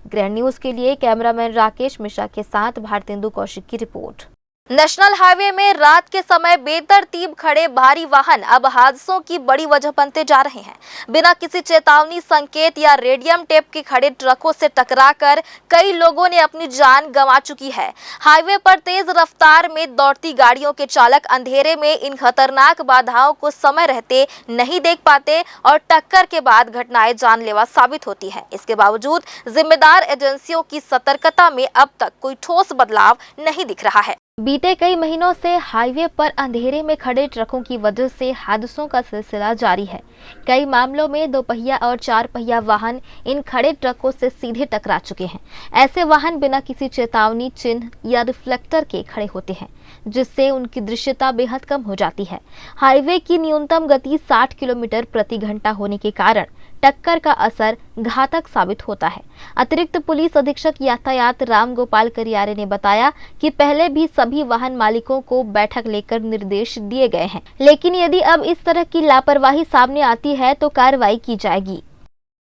ग्रैंड न्यूज के लिए कैमरामैन राकेश मिश्रा के साथ भारतेंदु कौशिक की रिपोर्ट। नेशनल हाईवे में रात के समय बेतरतीब खड़े भारी वाहन अब हादसों की बड़ी वजह बनते जा रहे हैं। बिना किसी चेतावनी संकेत या रेडियम टेप के खड़े ट्रकों से टकराकर कई लोगों ने अपनी जान गंवा चुकी है। हाईवे पर तेज रफ्तार में दौड़ती गाड़ियों के चालक अंधेरे में इन खतरनाक बाधाओं को समय रहते नहीं देख पाते और टक्कर के बाद घटनाएं जानलेवा साबित होती है। इसके बावजूद जिम्मेदार एजेंसियों की सतर्कता में अब तक कोई ठोस बदलाव नहीं दिख रहा है। बीते कई महीनों से हाईवे पर अंधेरे में खड़े ट्रकों की वजह से हादसों का सिलसिला जारी है। कई मामलों में 2 पहिया और 4 पहिया वाहन इन खड़े ट्रकों से सीधे टकरा चुके हैं। ऐसे वाहन बिना किसी चेतावनी चिन्ह या रिफ्लेक्टर के खड़े होते हैं, जिससे उनकी दृश्यता बेहद कम हो जाती है। हाईवे की न्यूनतम गति 60 किलोमीटर प्रति घंटा होने के कारण टक्कर का असर घातक साबित होता है। अतिरिक्त पुलिस अधीक्षक यातायात राम गोपाल करियारे ने बताया कि पहले भी सभी वाहन मालिकों को बैठक लेकर निर्देश दिए गए हैं, लेकिन यदि अब इस तरह की लापरवाही सामने आती है तो कार्रवाई की जाएगी।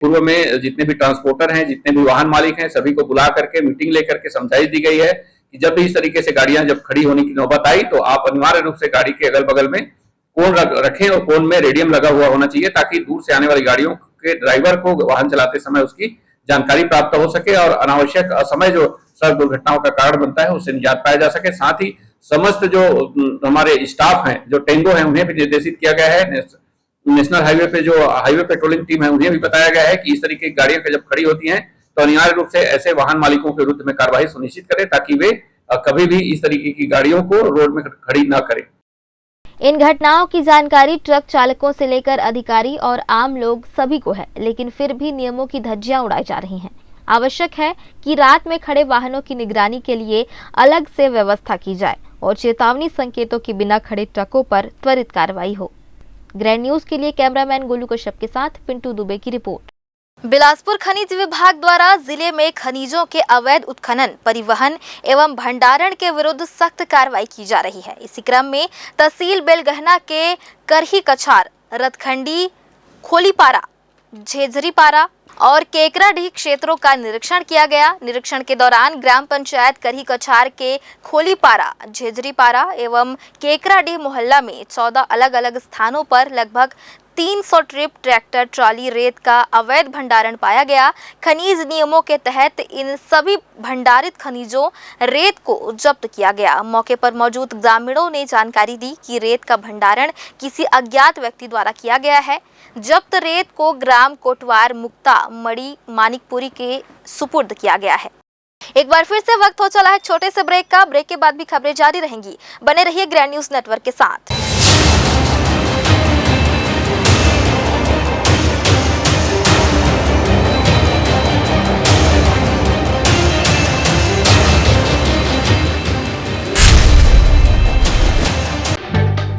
पूर्व में जितने भी ट्रांसपोर्टर हैं, जितने भी वाहन मालिक हैं, सभी को बुला करके मीटिंग लेकर के समझाइश दी गई है कि जब भी इस तरीके से गाड़ियां जब खड़ी होने की नौबत आई तो आप अनिवार्य रूप से गाड़ी के अगल बगल में कोन रखें और कोन में रेडियम लगा हुआ होना चाहिए, ताकि दूर से आने वाली गाड़ियों के ड्राइवर को वाहन चलाते समय उसकी जानकारी प्राप्त हो सके और अनावश्यक असमय जो सड़क दुर्घटनाओं का कारण बनता है उससे निजात पाया जा सके। साथ ही समस्त जो हमारे स्टाफ हैं, जो टेंगो हैं, उन्हें भी निर्देशित किया गया है। नेशनल हाईवे पे जो हाईवे पेट्रोलिंग टीम है उन्हें भी बताया गया है कि इस तरीके की गाड़ियां जब खड़ी होती हैं तो अनिवार्य रूप से ऐसे वाहन मालिकों के विरुद्ध में कार्रवाई सुनिश्चित करें, ताकि वे कभी भी इस तरीके की गाड़ियों को रोड में खड़ी न करें। इन घटनाओं की जानकारी ट्रक चालकों से लेकर अधिकारी और आम लोग सभी को है, लेकिन फिर भी नियमों की धज्जियां उड़ाई जा रही हैं। आवश्यक है कि रात में खड़े वाहनों की निगरानी के लिए अलग से व्यवस्था की जाए और चेतावनी संकेतों के बिना खड़े ट्रकों पर त्वरित कार्रवाई हो। ग्रैंड न्यूज के लिए कैमरामैन गोलू कश्यप के साथ पिंटू दुबे की रिपोर्ट। बिलासपुर खनिज विभाग द्वारा जिले में खनिजों के अवैध उत्खनन, परिवहन एवं भंडारण के विरुद्ध सख्त कार्रवाई की जा रही है। इसी क्रम में तहसील बेलगहना के करही कछार, रतखंडी, खोलीपारा, झेझरीपारा और केकराडीह क्षेत्रों का निरीक्षण किया गया। निरीक्षण के दौरान ग्राम पंचायत करही कछार के खोलीपारा, झेझरीपारा एवं केकराडीह मोहल्ला में 14 अलग अलग स्थानों पर लगभग 300 ट्रिप ट्रैक्टर ट्रॉली रेत का अवैध भंडारण पाया गया। खनिज नियमों के तहत इन सभी भंडारित खनिजों रेत को जब्त किया गया। मौके पर मौजूद ग्रामीणों ने जानकारी दी कि रेत का भंडारण किसी अज्ञात व्यक्ति द्वारा किया गया है। जब्त रेत को ग्राम कोटवार मुक्ता मड़ी मानिकपुरी के सुपुर्द किया गया है। एक बार फिर से वक्त हो चला है छोटे से ब्रेक का। ब्रेक के बाद भी खबरें जारी रहेंगी। बने रहिए ग्रैंड न्यूज नेटवर्क के साथ।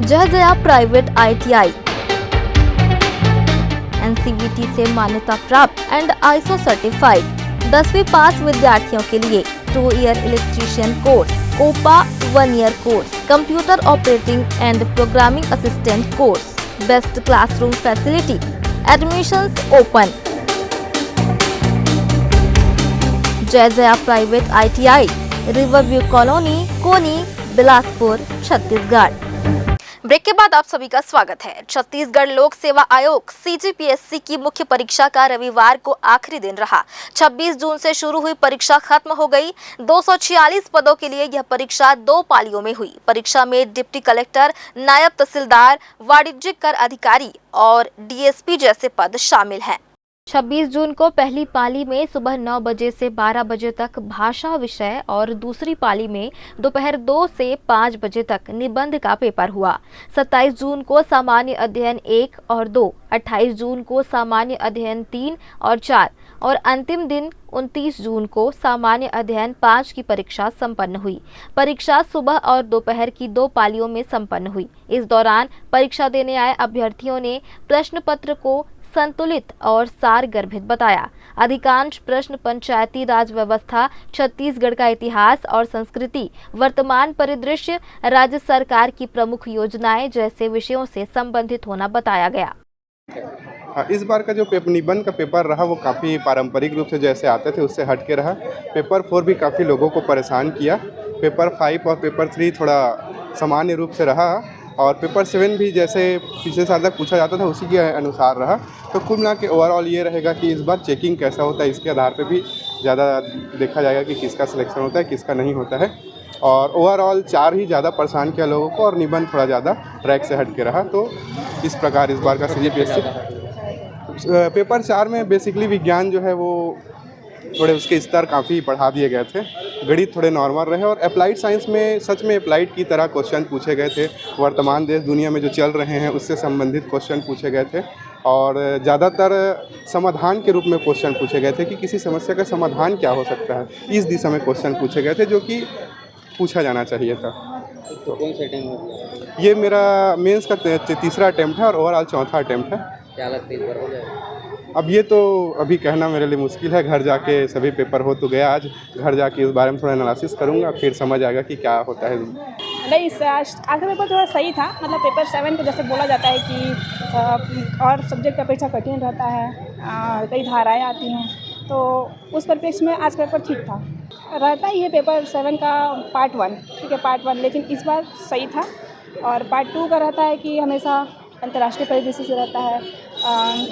जय जया प्राइवेट ITI NCVT से मान्यता प्राप्त एंड ISO सर्टिफाइड 10वीं पास विद्यार्थियों के लिए 2 year electrician course, COPA 1 year course, computer operating and programming assistant course, best classroom facility, admissions open. Jai Jaya private ITI, riverview colony, Koni, Bilaspur, Chhattisgarh. Break के बाद आप सभी का स्वागत है। छत्तीसगढ़ लोक सेवा आयोग CGPSC की मुख्य परीक्षा का रविवार को आखिरी दिन रहा। 26 जून से शुरू हुई परीक्षा खत्म हो गई। 246 पदों के लिए यह परीक्षा 2 पालियों में हुई। परीक्षा में डिप्टी कलेक्टर, नायब तहसीलदार, वाणिज्यिक कर अधिकारी और DSP जैसे पद शामिल हैं। 26 जून को पहली पाली में सुबह 9 बजे से 12 बजे तक भाषा विषय और दूसरी पाली में दोपहर 2 से 5 बजे तक निबंध का पेपर हुआ। 27 जून को सामान्य अध्ययन 1 और 2, 28 जून को सामान्य अध्ययन 3 और 4 और अंतिम दिन 29 जून को सामान्य अध्ययन 5 की परीक्षा संपन्न हुई। परीक्षा सुबह और दोपहर की 2 पालियों में संपन्न हुई। इस दौरान परीक्षा देने आए अभ्यर्थियों ने प्रश्न पत्र को संतुलित और सार गर्भित बताया। अधिकांश प्रश्न पंचायती राज व्यवस्था, छत्तीसगढ़ का इतिहास और संस्कृति, वर्तमान परिदृश्य, राज्य सरकार की प्रमुख योजनाएं जैसे विषयों से संबंधित होना बताया गया। इस बार का जो निबंध का पेपर रहा वो काफ़ी पारंपरिक रूप से जैसे आते थे उससे हट के रहा। पेपर 4 भी काफ़ी लोगों को परेशान किया। पेपर 5 और पेपर 3 थोड़ा सामान्य रूप से रहा और पेपर 7 भी जैसे पिछले साल तक पूछा जाता था उसी के अनुसार रहा। तो कुल मिला के ओवरऑल ये रहेगा कि इस बार चेकिंग कैसा होता है इसके आधार पे भी ज़्यादा देखा जाएगा कि किसका सिलेक्शन होता है, किसका नहीं होता है। और ओवरऑल 4 ही ज़्यादा परेशान किया लोगों को और निबंध थोड़ा ज़्यादा ट्रैक से हट के रहा। तो इस प्रकार इस बार का CGPSC पेपर 4 में बेसिकली विज्ञान जो है वो थोड़े उसके स्तर काफ़ी बढ़ा दिए गए थे। गणित थोड़े नॉर्मल रहे और अप्लाइड साइंस में सच में अप्लाइड की तरह क्वेश्चन पूछे गए थे। वर्तमान देश दुनिया में जो चल रहे हैं उससे संबंधित क्वेश्चन पूछे गए थे और ज़्यादातर समाधान के रूप में क्वेश्चन पूछे गए थे कि किसी समस्या का समाधान क्या हो सकता है, इस दिशा में क्वेश्चन पूछे गए थे जो कि पूछा जाना चाहिए था। तो कौन सा अटेम्प्ट ये मेरा मेंस का तीसरा अटेम्प्ट है और ओवरऑल चौथा अटेम्प्ट है। क्या लगता है इस बार हो जाएगा? अब ये तो अभी कहना मेरे लिए मुश्किल है। घर जाके सभी पेपर हो तो गया, आज घर जाके इस बारे में थोड़ा एनालिसिस करूँगा, फिर समझ आएगा कि क्या होता है। नहीं, आज का पेपर थोड़ा सही था। मतलब पेपर 7 को जैसे बोला जाता है कि और सब्जेक्ट का अपेक्षा कठिन रहता है, कई धाराएं आती हैं, तो उस परिप्रेक्ष्य में आज का पेपर ठीक था। रहता ही है पेपर 7 का पार्ट 1, ठीक है, पार्ट 1, लेकिन इस बार सही था। और पार्ट 2 का रहता है कि हमेशा अंतर्राष्ट्रीय परिदृश्य से रहता है,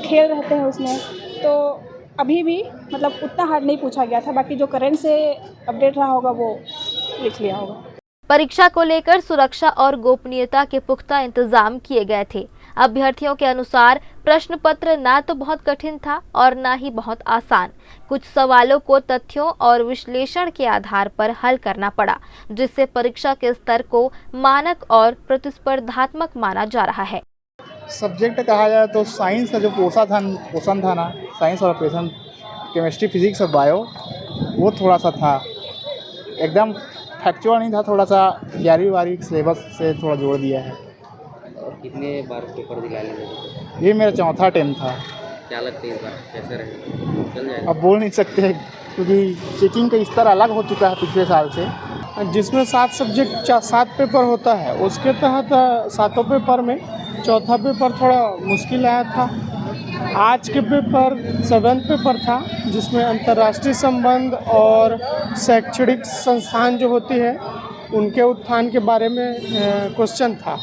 खेल रहते हैं उसमें, तो अभी भी मतलब उतना हार्ड नहीं पूछा गया था। बाकी जो करंट से अपडेट रहा होगा वो लिख लिया होगा। परीक्षा को लेकर सुरक्षा और गोपनीयता के पुख्ता इंतजाम किए गए थे। अभ्यर्थियों के अनुसार प्रश्न पत्र ना तो बहुत कठिन था और ना ही बहुत आसान। कुछ सवालों को तथ्यों और विश्लेषण के आधार पर हल करना पड़ा, जिससे परीक्षा के स्तर को मानक और प्रतिस्पर्धात्मक माना जा रहा है। सब्जेक्ट कहा जाए तो साइंस का जो पोर्शन था ना, साइंस और ऑपरेशन, केमिस्ट्री, फिजिक्स और बायो, वो थोड़ा सा था, एकदम फैक्चुअल नहीं था, थोड़ा सा 11वीं 12वीं सिलेबस से थोड़ा जोड़ दिया है। और कितने बार पेपर दिलाने लगे? ये मेरा चौथा अटेम्प्ट था। क्या लगता है इस बार कैसे रहेगा, चल जाएगा? अब बोल नहीं सकते क्योंकि चेकिंग का स्तर अलग हो चुका है पिछले साल से, जिसमें 7 सब्जेक्ट 7 पेपर होता है, उसके तहत 7 पेपर में चौथा पेपर थोड़ा मुश्किल आया था। आज के पेपर 7th पेपर था, जिसमें अंतर्राष्ट्रीय संबंध और शैक्षणिक संस्थान जो होती है उनके उत्थान के बारे में क्वेश्चन था।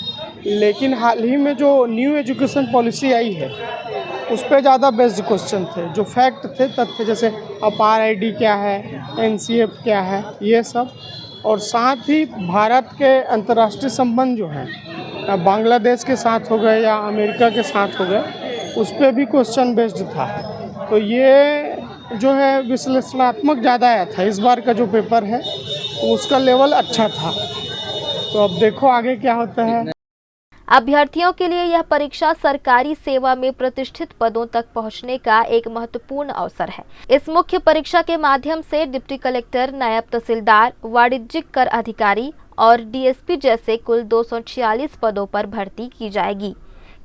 लेकिन हाल ही में जो न्यू एजुकेशन पॉलिसी आई है उस पर ज़्यादा बेस्ड क्वेश्चन थे, जो फैक्ट थे, तथ्य, जैसे अपार आईडी क्या है, एनसीएफ क्या है, ये सब। और साथ ही भारत के अंतर्राष्ट्रीय संबंध जो हैं बांग्लादेश के साथ हो गए या अमेरिका के साथ हो गए, उस पर भी क्वेश्चन बेस्ड था। तो ये जो है विश्लेषणात्मक ज़्यादा आया था। इस बार का जो पेपर है उसका लेवल अच्छा था, तो अब देखो आगे क्या होता है। अभ्यर्थियों के लिए यह परीक्षा सरकारी सेवा में प्रतिष्ठित पदों तक पहुंचने का एक महत्वपूर्ण अवसर है। इस मुख्य परीक्षा के माध्यम से डिप्टी कलेक्टर, नायब तहसीलदार, वाणिज्यिक कर अधिकारी और डीएसपी जैसे कुल 246 पदों पर भर्ती की जाएगी।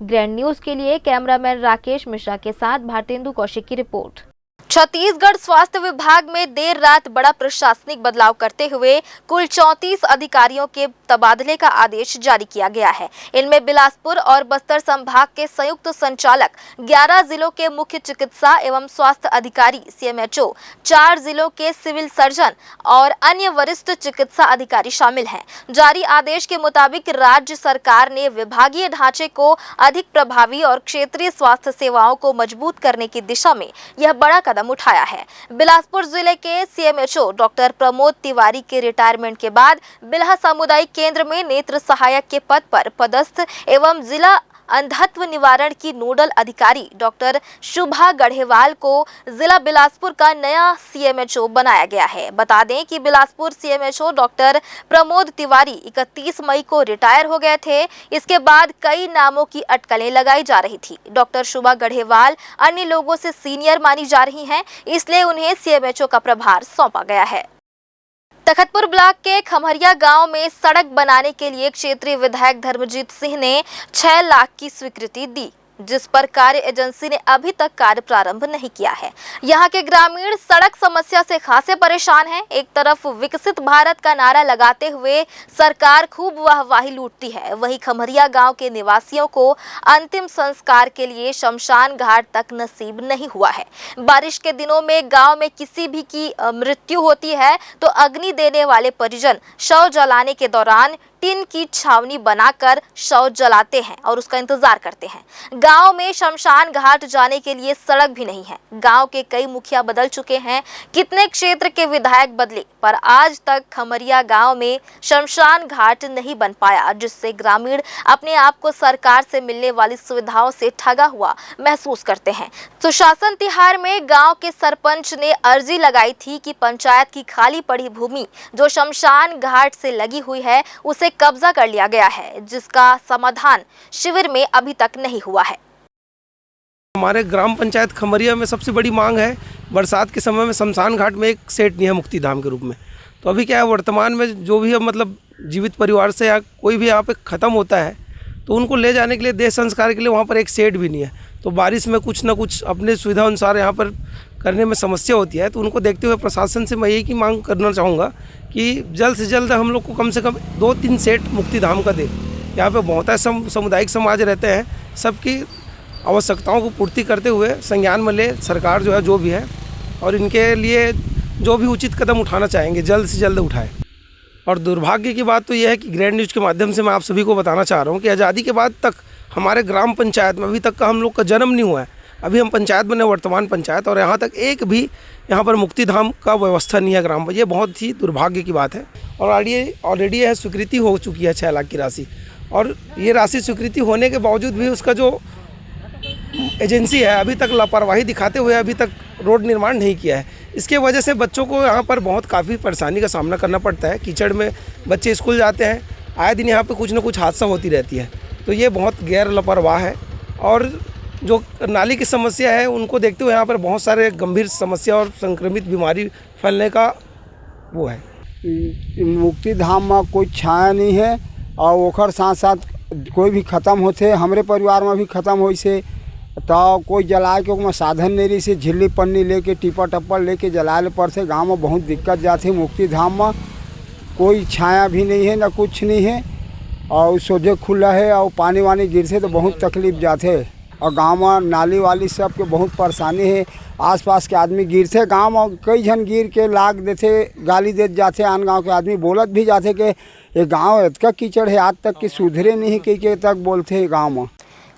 ग्रैंड न्यूज के लिए कैमरामैन राकेश मिश्रा के साथ भारतेंदु कौशिक की रिपोर्ट। छत्तीसगढ़ स्वास्थ्य विभाग में देर रात बड़ा प्रशासनिक बदलाव करते हुए कुल 34 अधिकारियों के तबादले का आदेश जारी किया गया है। इनमें बिलासपुर और बस्तर संभाग के संयुक्त संचालक, 11 जिलों के मुख्य चिकित्सा एवं स्वास्थ्य अधिकारी सीएमएचओ, 4 जिलों के सिविल सर्जन और अन्य वरिष्ठ चिकित्सा अधिकारी शामिल हैं। जारी आदेश के मुताबिक राज्य सरकार ने विभागीय ढांचे को अधिक प्रभावी और क्षेत्रीय स्वास्थ्य सेवाओं को मजबूत करने की दिशा में यह बड़ा कदम उठाया है। बिलासपुर जिले के सीएमएचओ डॉक्टर प्रमोद तिवारी के रिटायरमेंट के बाद बिल्हा सामुदायिक केंद्र में नेत्र सहायक के पद पर पदस्थ एवं जिला अंधत्व निवारण की नोडल अधिकारी डॉक्टर शुभा गढ़ेवाल को जिला बिलासपुर का नया सीएमएचओ बनाया गया है। बता दें कि बिलासपुर सीएमएचओ डॉक्टर प्रमोद तिवारी 31 मई को रिटायर हो गए थे। इसके बाद कई नामों की अटकलें लगाई जा रही थी। डॉक्टर शुभा गढ़ेवाल अन्य लोगों से सीनियर मानी जा रही हैं, इसलिए उन्हें सीएमएचओ का प्रभार सौंपा गया है। तखतपुर ब्लॉक के खमहरिया गांव में सड़क बनाने के लिए क्षेत्रीय विधायक धर्मजीत सिंह ने 6 लाख की स्वीकृति दी, जिस पर कार्य एजेंसी ने अभी तक कार्य प्रारंभ नहीं किया है। यहाँ के ग्रामीण सड़क समस्या से खासे परेशान हैं। एक तरफ विकसित भारत का नारा लगाते हुए सरकार खूब वाहवाही लूटती है, वहीं खमहरिया गांव के निवासियों को अंतिम संस्कार के लिए शमशान घाट तक नसीब नहीं हुआ है। बारिश के दिनों में गांव में किसी भी की मृत्यु होती है तो अग्नि देने वाले परिजन शव जलाने के दौरान टिन की छावनी बनाकर शौच जलाते हैं और उसका इंतजार करते हैं। गांव में शमशान घाट जाने के लिए सड़क भी नहीं है। गांव के कई मुखिया बदल चुके हैं, कितने क्षेत्र के विधायक बदले, पर आज तक खमरिया गांव में शमशान घाट नहीं बन पाया, जिससे ग्रामीण अपने आप को सरकार से मिलने वाली सुविधाओं से ठगा हुआ महसूस करते हैं। सुशासन तिहार में गांव के सरपंच ने अर्जी लगाई थी कि पंचायत की खाली पड़ी भूमि जो शमशान घाट से लगी हुई है उसे कब्जा कर लिया गया है, जिसका समाधान शिविर में अभी तक नहीं हुआ है। हमारे ग्राम पंचायत खमरिया में सबसे बड़ी मांग है, बरसात के समय में शमशान घाट में एक सेट नहीं है मुक्तिधाम के रूप में। तो अभी क्या है, वर्तमान में जो भी है मतलब जीवित परिवार से या कोई भी यहाँ पे ख़त्म होता है तो उनको ले जाने के लिए, देह संस्कार के लिए वहाँ पर एक सेट भी नहीं है। तो बारिश में कुछ ना कुछ अपने सुविधा अनुसार यहाँ पर करने में समस्या होती है। तो उनको देखते हुए प्रशासन से मैं यही की मांग करना चाहूँगा कि जल्द से जल्द हम लोग को कम से कम 2-3 सेट मुक्तिधाम का दे। यहाँ पे बहुत ऐसे सामुदायिक समाज रहते हैं, सबकी आवश्यकताओं को पूर्ति करते हुए संज्ञान में ले सरकार जो है जो भी है, और इनके लिए जो भी उचित कदम उठाना चाहेंगे जल्द से जल्द उठाए। और दुर्भाग्य की बात तो यह है कि ग्रैंड न्यूज़ के माध्यम से मैं आप सभी को बताना चाह रहा हूँ कि आज़ादी के बाद तक हमारे ग्राम पंचायत में अभी तक का हम लोग का जन्म नहीं हुआ है। अभी हम पंचायत बने, वर्तमान पंचायत, और यहाँ तक एक भी यहाँ पर मुक्तिधाम का व्यवस्था नहीं है ग्राम पर। ये बहुत ही दुर्भाग्य की बात है। और ऑलरेडी यह स्वीकृति हो चुकी है 6 लाख की राशि, और ये राशि स्वीकृति होने के बावजूद भी उसका जो एजेंसी है अभी तक लापरवाही दिखाते हुए अभी तक रोड निर्माण नहीं किया है। इसके वजह से बच्चों को यहाँ पर बहुत काफ़ी परेशानी का सामना करना पड़ता है। कीचड़ में बच्चे स्कूल जाते हैं, आए दिन यहाँ पे कुछ ना कुछ हादसा होती रहती है। तो ये बहुत गैर लापरवाह है। और जो नाली की समस्या है उनको देखते हुए यहाँ पर बहुत सारे गंभीर समस्या और संक्रमित बीमारी फैलने का वो है। मुक्तिधाम में कोई छाया नहीं है, और ओखर साथ साथ कोई भी ख़त्म होते, हमारे परिवार में भी ख़त्म हो से तो कोई जलाए के में साधन नहीं रही से झिल्ली पन्नी लेके टिप्पा टप्पा लेके जलाए पड़ते। गांव में बहुत दिक्कत जाती है। मुक्तिधाम में कोई छाया भी नहीं है, ना कुछ नहीं है, और सोझे खुला है, और पानी वानी गिरते तो बहुत तकलीफ जाते। और गांव में नाली वाली सब के बहुत परेशानी है। आसपास के आदमी गिरते, गांव में कई जन गिर के लाग देते, गाली दे जाते। आन गांव के आदमी बोलत भी जाते कि ये गांव इतना कीचड़ है आज तक कि सुधरे नहीं के तक बोलते हैं गांव में।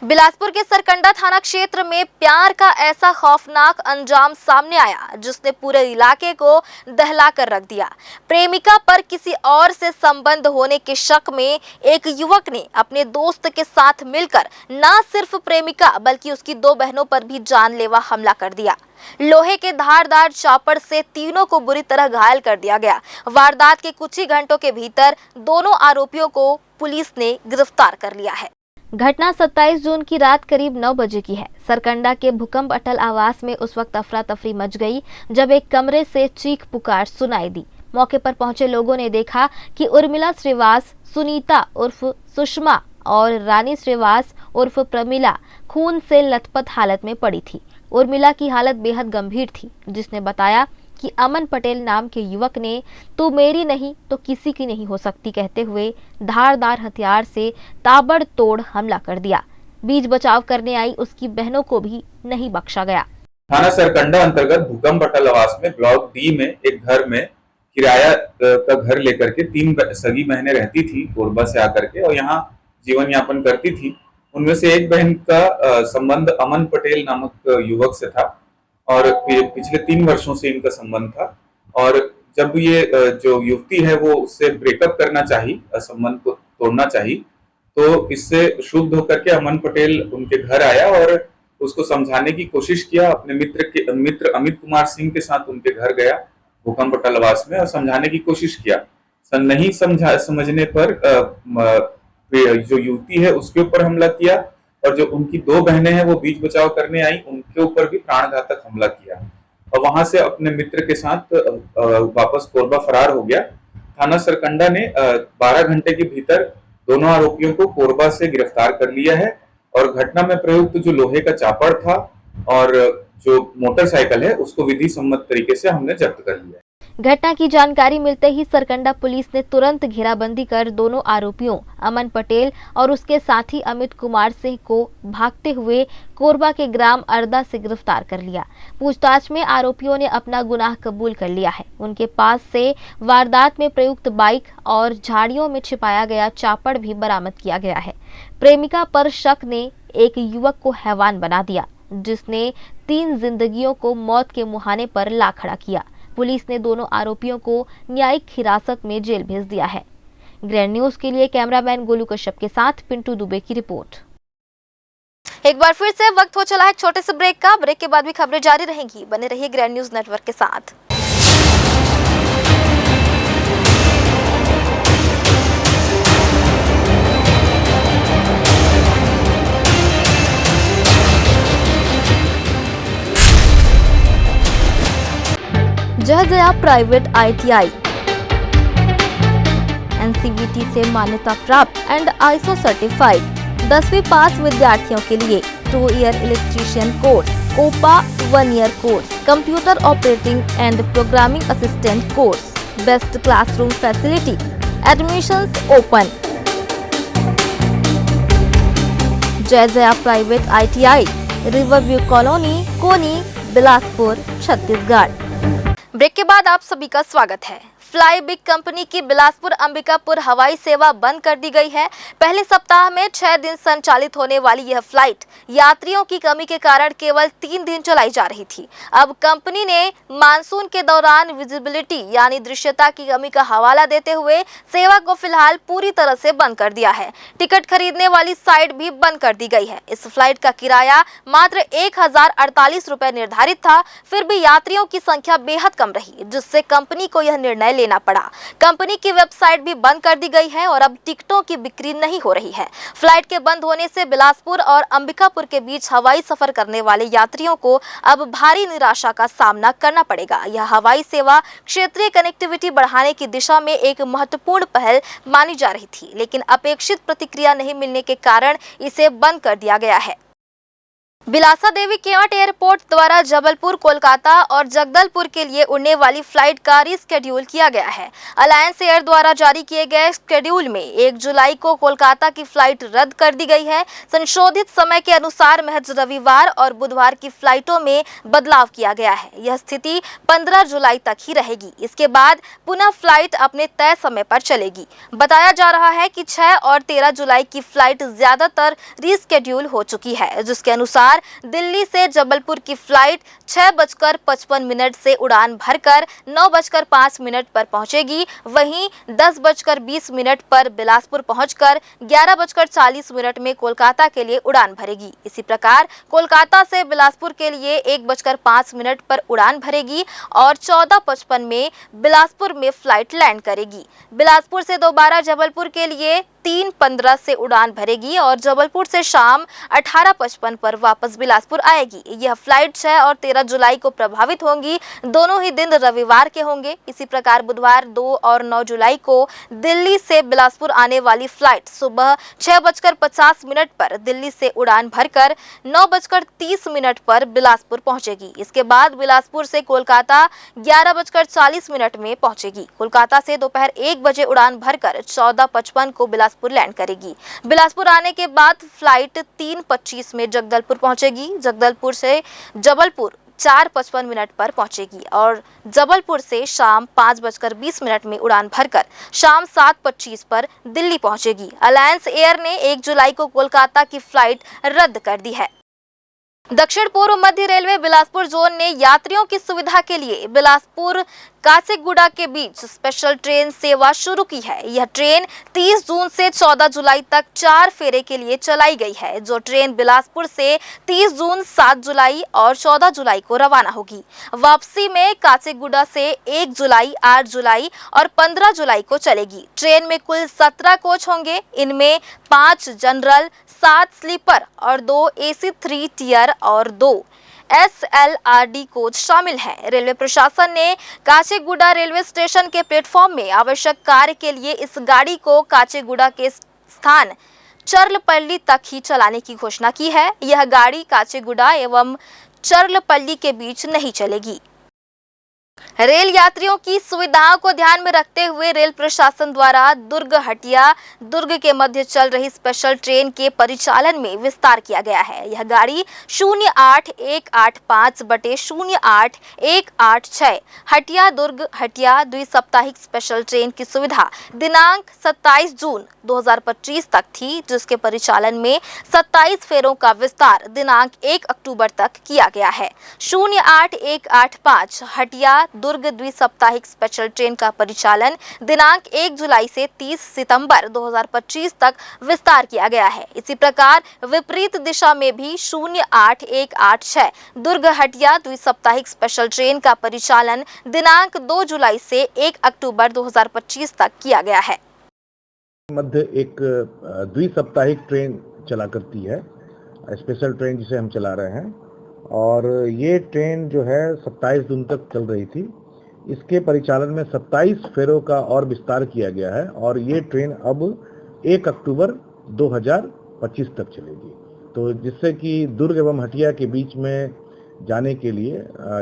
बिलासपुर के सरकंडा थाना क्षेत्र में प्यार का ऐसा खौफनाक अंजाम सामने आया जिसने पूरे इलाके को दहला कर रख दिया। प्रेमिका पर किसी और से संबंध होने के शक में एक युवक ने अपने दोस्त के साथ मिलकर न सिर्फ प्रेमिका बल्कि उसकी 2 बहनों पर भी जानलेवा हमला कर दिया। लोहे के धारदार चापड़ से तीनों को बुरी तरह घायल कर दिया गया। वारदात के कुछ ही घंटों के भीतर दोनों आरोपियों को पुलिस ने गिरफ्तार कर लिया है। घटना 27 जून की रात करीब 9 बजे की है। सरकंडा के भूकंप अटल आवास में उस वक्त अफरा तफरी मच गई जब एक कमरे से चीख पुकार सुनाई दी। मौके पर पहुंचे लोगों ने देखा कि उर्मिला श्रीवास, सुनीता उर्फ सुषमा और रानी श्रीवास उर्फ प्रमिला खून से लथपथ हालत में पड़ी थी। उर्मिला की हालत बेहद गंभीर थी, जिसने बताया कि अमन पटेल नाम के युवक ने तू मेरी नहीं तो किसी की नहीं हो सकती कहते हुए धारदार हथियार से ताबड़तोड़ हमला कर दिया। बीच बचाव करने आई उसकी बहनों को भी नहीं बख्शा गया। थाना सरकंडा अंतर्गत भूकंप अटल आवास में ब्लॉक डी में एक घर में किराया का घर लेकर के 3 सगी बहनें रहती थी कोरबा से आकर के, और यहाँ जीवन यापन करती थी। उनमें से एक बहन का संबंध अमन पटेल नामक युवक से था, और पिछले 3 वर्षों से इनका संबंध था। और जब ये जो युवती है वो उससे ब्रेकअप करना चाहिए, संबंध को तोड़ना चाहिए, तो इससे शुद्ध होकर के अमन पटेल उनके घर आया और उसको समझाने की कोशिश किया। अपने मित्र अमित कुमार सिंह के साथ उनके घर गया भूकंप अटल आवास में और समझाने की कोशिश किया। नहीं समझने पर जो युवती है उसके ऊपर हमला किया, और जो उनकी 2 बहनें हैं वो बीच बचाव करने आई, उनके ऊपर भी प्राणघातक हमला किया, और वहां से अपने मित्र के साथ वापस कोरबा फरार हो गया। थाना सरकंडा ने 12 घंटे के भीतर दोनों आरोपियों को कोरबा से गिरफ्तार कर लिया है, और घटना में प्रयुक्त जो लोहे का चापड़ था और जो मोटरसाइकिल है उसको विधि सम्मत तरीके से हमने जब्त कर लिया है। घटना की जानकारी मिलते ही सरकंडा पुलिस ने तुरंत घेराबंदी कर दोनों आरोपियों अमन पटेल और उसके साथी अमित कुमार सिंह को भागते हुए कोरबा के ग्राम अरदा से गिरफ्तार कर लिया। पूछताछ में आरोपियों ने अपना गुनाह कबूल कर लिया है। उनके पास से वारदात में प्रयुक्त बाइक और झाड़ियों में छिपाया गया चापड़ भी बरामद किया गया है। प्रेमिका पर शक ने एक युवक को हैवान बना दिया, जिसने 3 जिंदगियों को मौत के मुहाने पर ला खड़ा किया। पुलिस ने दोनों आरोपियों को न्यायिक हिरासत में जेल भेज दिया है। ग्रैंड न्यूज के लिए कैमरामैन गोलू कश्यप के साथ पिंटू दुबे की रिपोर्ट। एक बार फिर से वक्त हो चला है छोटे से ब्रेक का। ब्रेक के बाद भी खबरें जारी रहेंगी। बने रहिए ग्रैंड न्यूज नेटवर्क के साथ। जहजया प्राइवेट ITI NCVT से मान्यता प्राप्त एंड ISO सर्टिफाइड 10वीं पास विद्यार्थियों के लिए 2 year electrician course, COPA 1 year course, computer operating and programming assistant course, best classroom facility, admissions open. जहजया private ITI, riverview colony, Koni, Bilaspur, Chhattisgarh. Break के बाद आप सभी का स्वागत है। फ्लाई बिग कंपनी की बिलासपुर अंबिकापुर हवाई सेवा बंद कर दी गई है। पहले सप्ताह में 6 दिन संचालित होने वाली यह फ्लाइट यात्रियों की कमी के कारण केवल 3 दिन चलाई जा रही थी। अब कंपनी ने मानसून के दौरान विजिबिलिटी यानी दृश्यता की कमी का हवाला देते हुए सेवा को फिलहाल पूरी तरह से बंद कर दिया है। टिकट खरीदने वाली साइट भी बंद कर दी गई है। इस फ्लाइट का किराया मात्र 1048 रुपए निर्धारित था, फिर भी यात्रियों की संख्या बेहद कम रही, जिससे कंपनी को यह निर्णय लेना पड़ा। कंपनी की वेबसाइट भी बंद कर दी गई है और अब टिकटों की बिक्री नहीं हो रही है। फ्लाइट के बंद होने से बिलासपुर और अंबिकापुर के बीच हवाई सफर करने वाले यात्रियों को अब भारी निराशा का सामना करना पड़ेगा। यह हवाई सेवा क्षेत्रीय कनेक्टिविटी बढ़ाने की दिशा में एक महत्वपूर्ण पहल मानी जा रही थी, लेकिन अपेक्षित प्रतिक्रिया नहीं मिलने के कारण इसे बंद कर दिया गया है। बिलासा देवी केवट एयरपोर्ट द्वारा जबलपुर, कोलकाता और जगदलपुर के लिए उड़ने वाली फ्लाइट का रिस्केड्यूल किया गया है। अलायंस एयर द्वारा जारी किए गए शेड्यूल में 1 जुलाई को कोलकाता की फ्लाइट रद्द कर दी गई है। संशोधित समय के अनुसार महज रविवार और बुधवार की फ्लाइटों में बदलाव किया गया है। यह स्थिति 15 जुलाई तक ही रहेगी। इसके बाद पुनः फ्लाइट अपने तय समय पर चलेगी। बताया जा रहा है कि 6 और 13 जुलाई की फ्लाइट ज्यादातर रिस्केड्यूल हो चुकी है, जिसके अनुसार दिल्ली से जबलपुर की फ्लाइट 6:55 से उड़ान भरकर 9:05 पर पहुंचेगी। वहीं 10:20 पर बिलासपुर पहुंचकर 11:40 में कोलकाता के लिए उड़ान भरेगी। इसी प्रकार कोलकाता से बिलासपुर के लिए 1:05 पर उड़ान भरेगी और 14:55 में बिलासपुर में फ्लाइट लैंड करेगी। बिलासपुर से दोबारा जबलपुर के लिए 3:15 से उड़ान भरेगी और जबलपुर से शाम 18:55 पर वापस बिलासपुर आएगी। यह फ्लाइट 6 और 13 जुलाई को प्रभावित होंगी। दोनों ही दिन रविवार के होंगे। इसी प्रकार बुधवार 2 और 9 जुलाई को दिल्ली से बिलासपुर आने वाली फ्लाइट सुबह 6:50 पर दिल्ली से उड़ान भरकर 9:30 पर बिलासपुर पहुंचेगी। इसके बाद बिलासपुर से कोलकाता 11:40 में पहुंचेगी। कोलकाता से दोपहर 1 बजे उड़ान भरकर 14:55 को बिलासपुर लैंड करेगी। बिलासपुर आने के बाद फ्लाइट 3:25 में जगदलपुर पहुंचेगी। जगदलपुर से जबलपुर 4:55 पर पहुंचेगी और जबलपुर से शाम 5:20 में उड़ान भरकर शाम 7:25 पर दिल्ली पहुंचेगी। अलायंस एयर ने 1 जुलाई को कोलकाता की फ्लाइट रद्द कर दी है। दक्षिण पूर्व मध्य रेलवे बिलासपुर जोन ने यात्रियों की सुविधा के लिए बिलासपुर काचीगुडा के बीच स्पेशल ट्रेन सेवा शुरू की है। यह ट्रेन 30 जून से 14 जुलाई तक 4 फेरे के लिए चलाई गई है। जो ट्रेन बिलासपुर से 30 जून, 7 जुलाई और 14 जुलाई को रवाना होगी। वापसी में काचीगुडा से 1 जुलाई, 8 जुलाई और 15 जुलाई को चलेगी। ट्रेन में कुल 17 कोच होंगे। इनमें 5 जनरल, 7 स्लीपर और 2 AC 3 टियर और 2 SLRD कोच शामिल हैं। रेलवे प्रशासन ने काचीगुडा रेलवे स्टेशन के प्लेटफॉर्म में आवश्यक कार्य के लिए इस गाड़ी को काचीगुडा के स्थान चर्लपल्ली तक ही चलाने की घोषणा की है। यह गाड़ी काचीगुडा एवं चर्लपल्ली के बीच नहीं चलेगी। रेल यात्रियों की सुविधाओं को ध्यान में रखते हुए रेल प्रशासन द्वारा दुर्ग हटिया दुर्ग के मध्य चल रही स्पेशल ट्रेन के परिचालन में विस्तार किया गया है। यह गाड़ी 08185/08186 हटिया दुर्ग हटिया द्विसाप्ताहिक स्पेशल ट्रेन की सुविधा दिनांक 27 जून 2025 तक थी, जिसके परिचालन में 27 फेरों का विस्तार दिनांक 1 अक्टूबर तक किया गया है। 08185 हटिया दुर्ग द्विसाप्ताहिक स्पेशल ट्रेन का परिचालन दिनांक 1 जुलाई से 30 सितंबर 2025 तक विस्तार किया गया है। इसी प्रकार विपरीत दिशा में भी 08186 दुर्ग हटिया द्विसाप्ताहिक स्पेशल ट्रेन का परिचालन दिनांक 2 जुलाई से 1 अक्टूबर 2025 तक किया गया है। मध्य एक द्विसाप्ताहिक ट्रेन चला करती है, स्पेशल ट्रेन जिसे हम चला रहे हैं, और ये ट्रेन जो है 27 जून तक चल रही थी। इसके परिचालन में 27 फेरों का और विस्तार किया गया है और ये ट्रेन अब 1 अक्टूबर 2025 तक चलेगी, तो जिससे कि दुर्ग एवं हटिया के बीच में जाने के लिए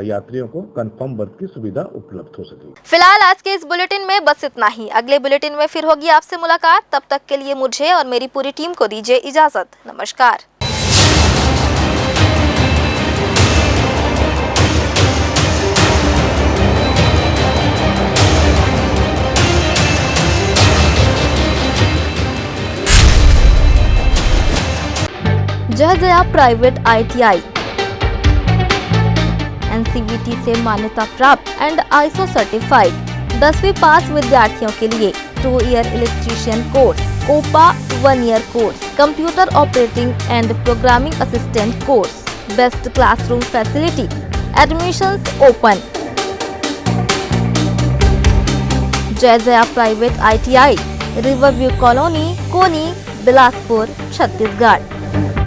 यात्रियों को कंफर्म बर्थ की सुविधा उपलब्ध हो सके। फिलहाल आज के इस बुलेटिन में बस इतना ही। अगले बुलेटिन में फिर होगी आपसे मुलाकात। तब तक के लिए मुझे और मेरी पूरी टीम को दीजिए इजाजत। नमस्कार। जय जया प्राइवेट ITI NCVT से मान्यता प्राप्त एंड ISO सर्टिफाइड 10वीं पास विद्यार्थियों के लिए 2 year electrician course, OPA 1 year course, computer operating and programming assistant course, best classroom facility, admissions open. Jai Jaya private ITI, riverview colony, Koni, Bilaspur, Chhattisgarh.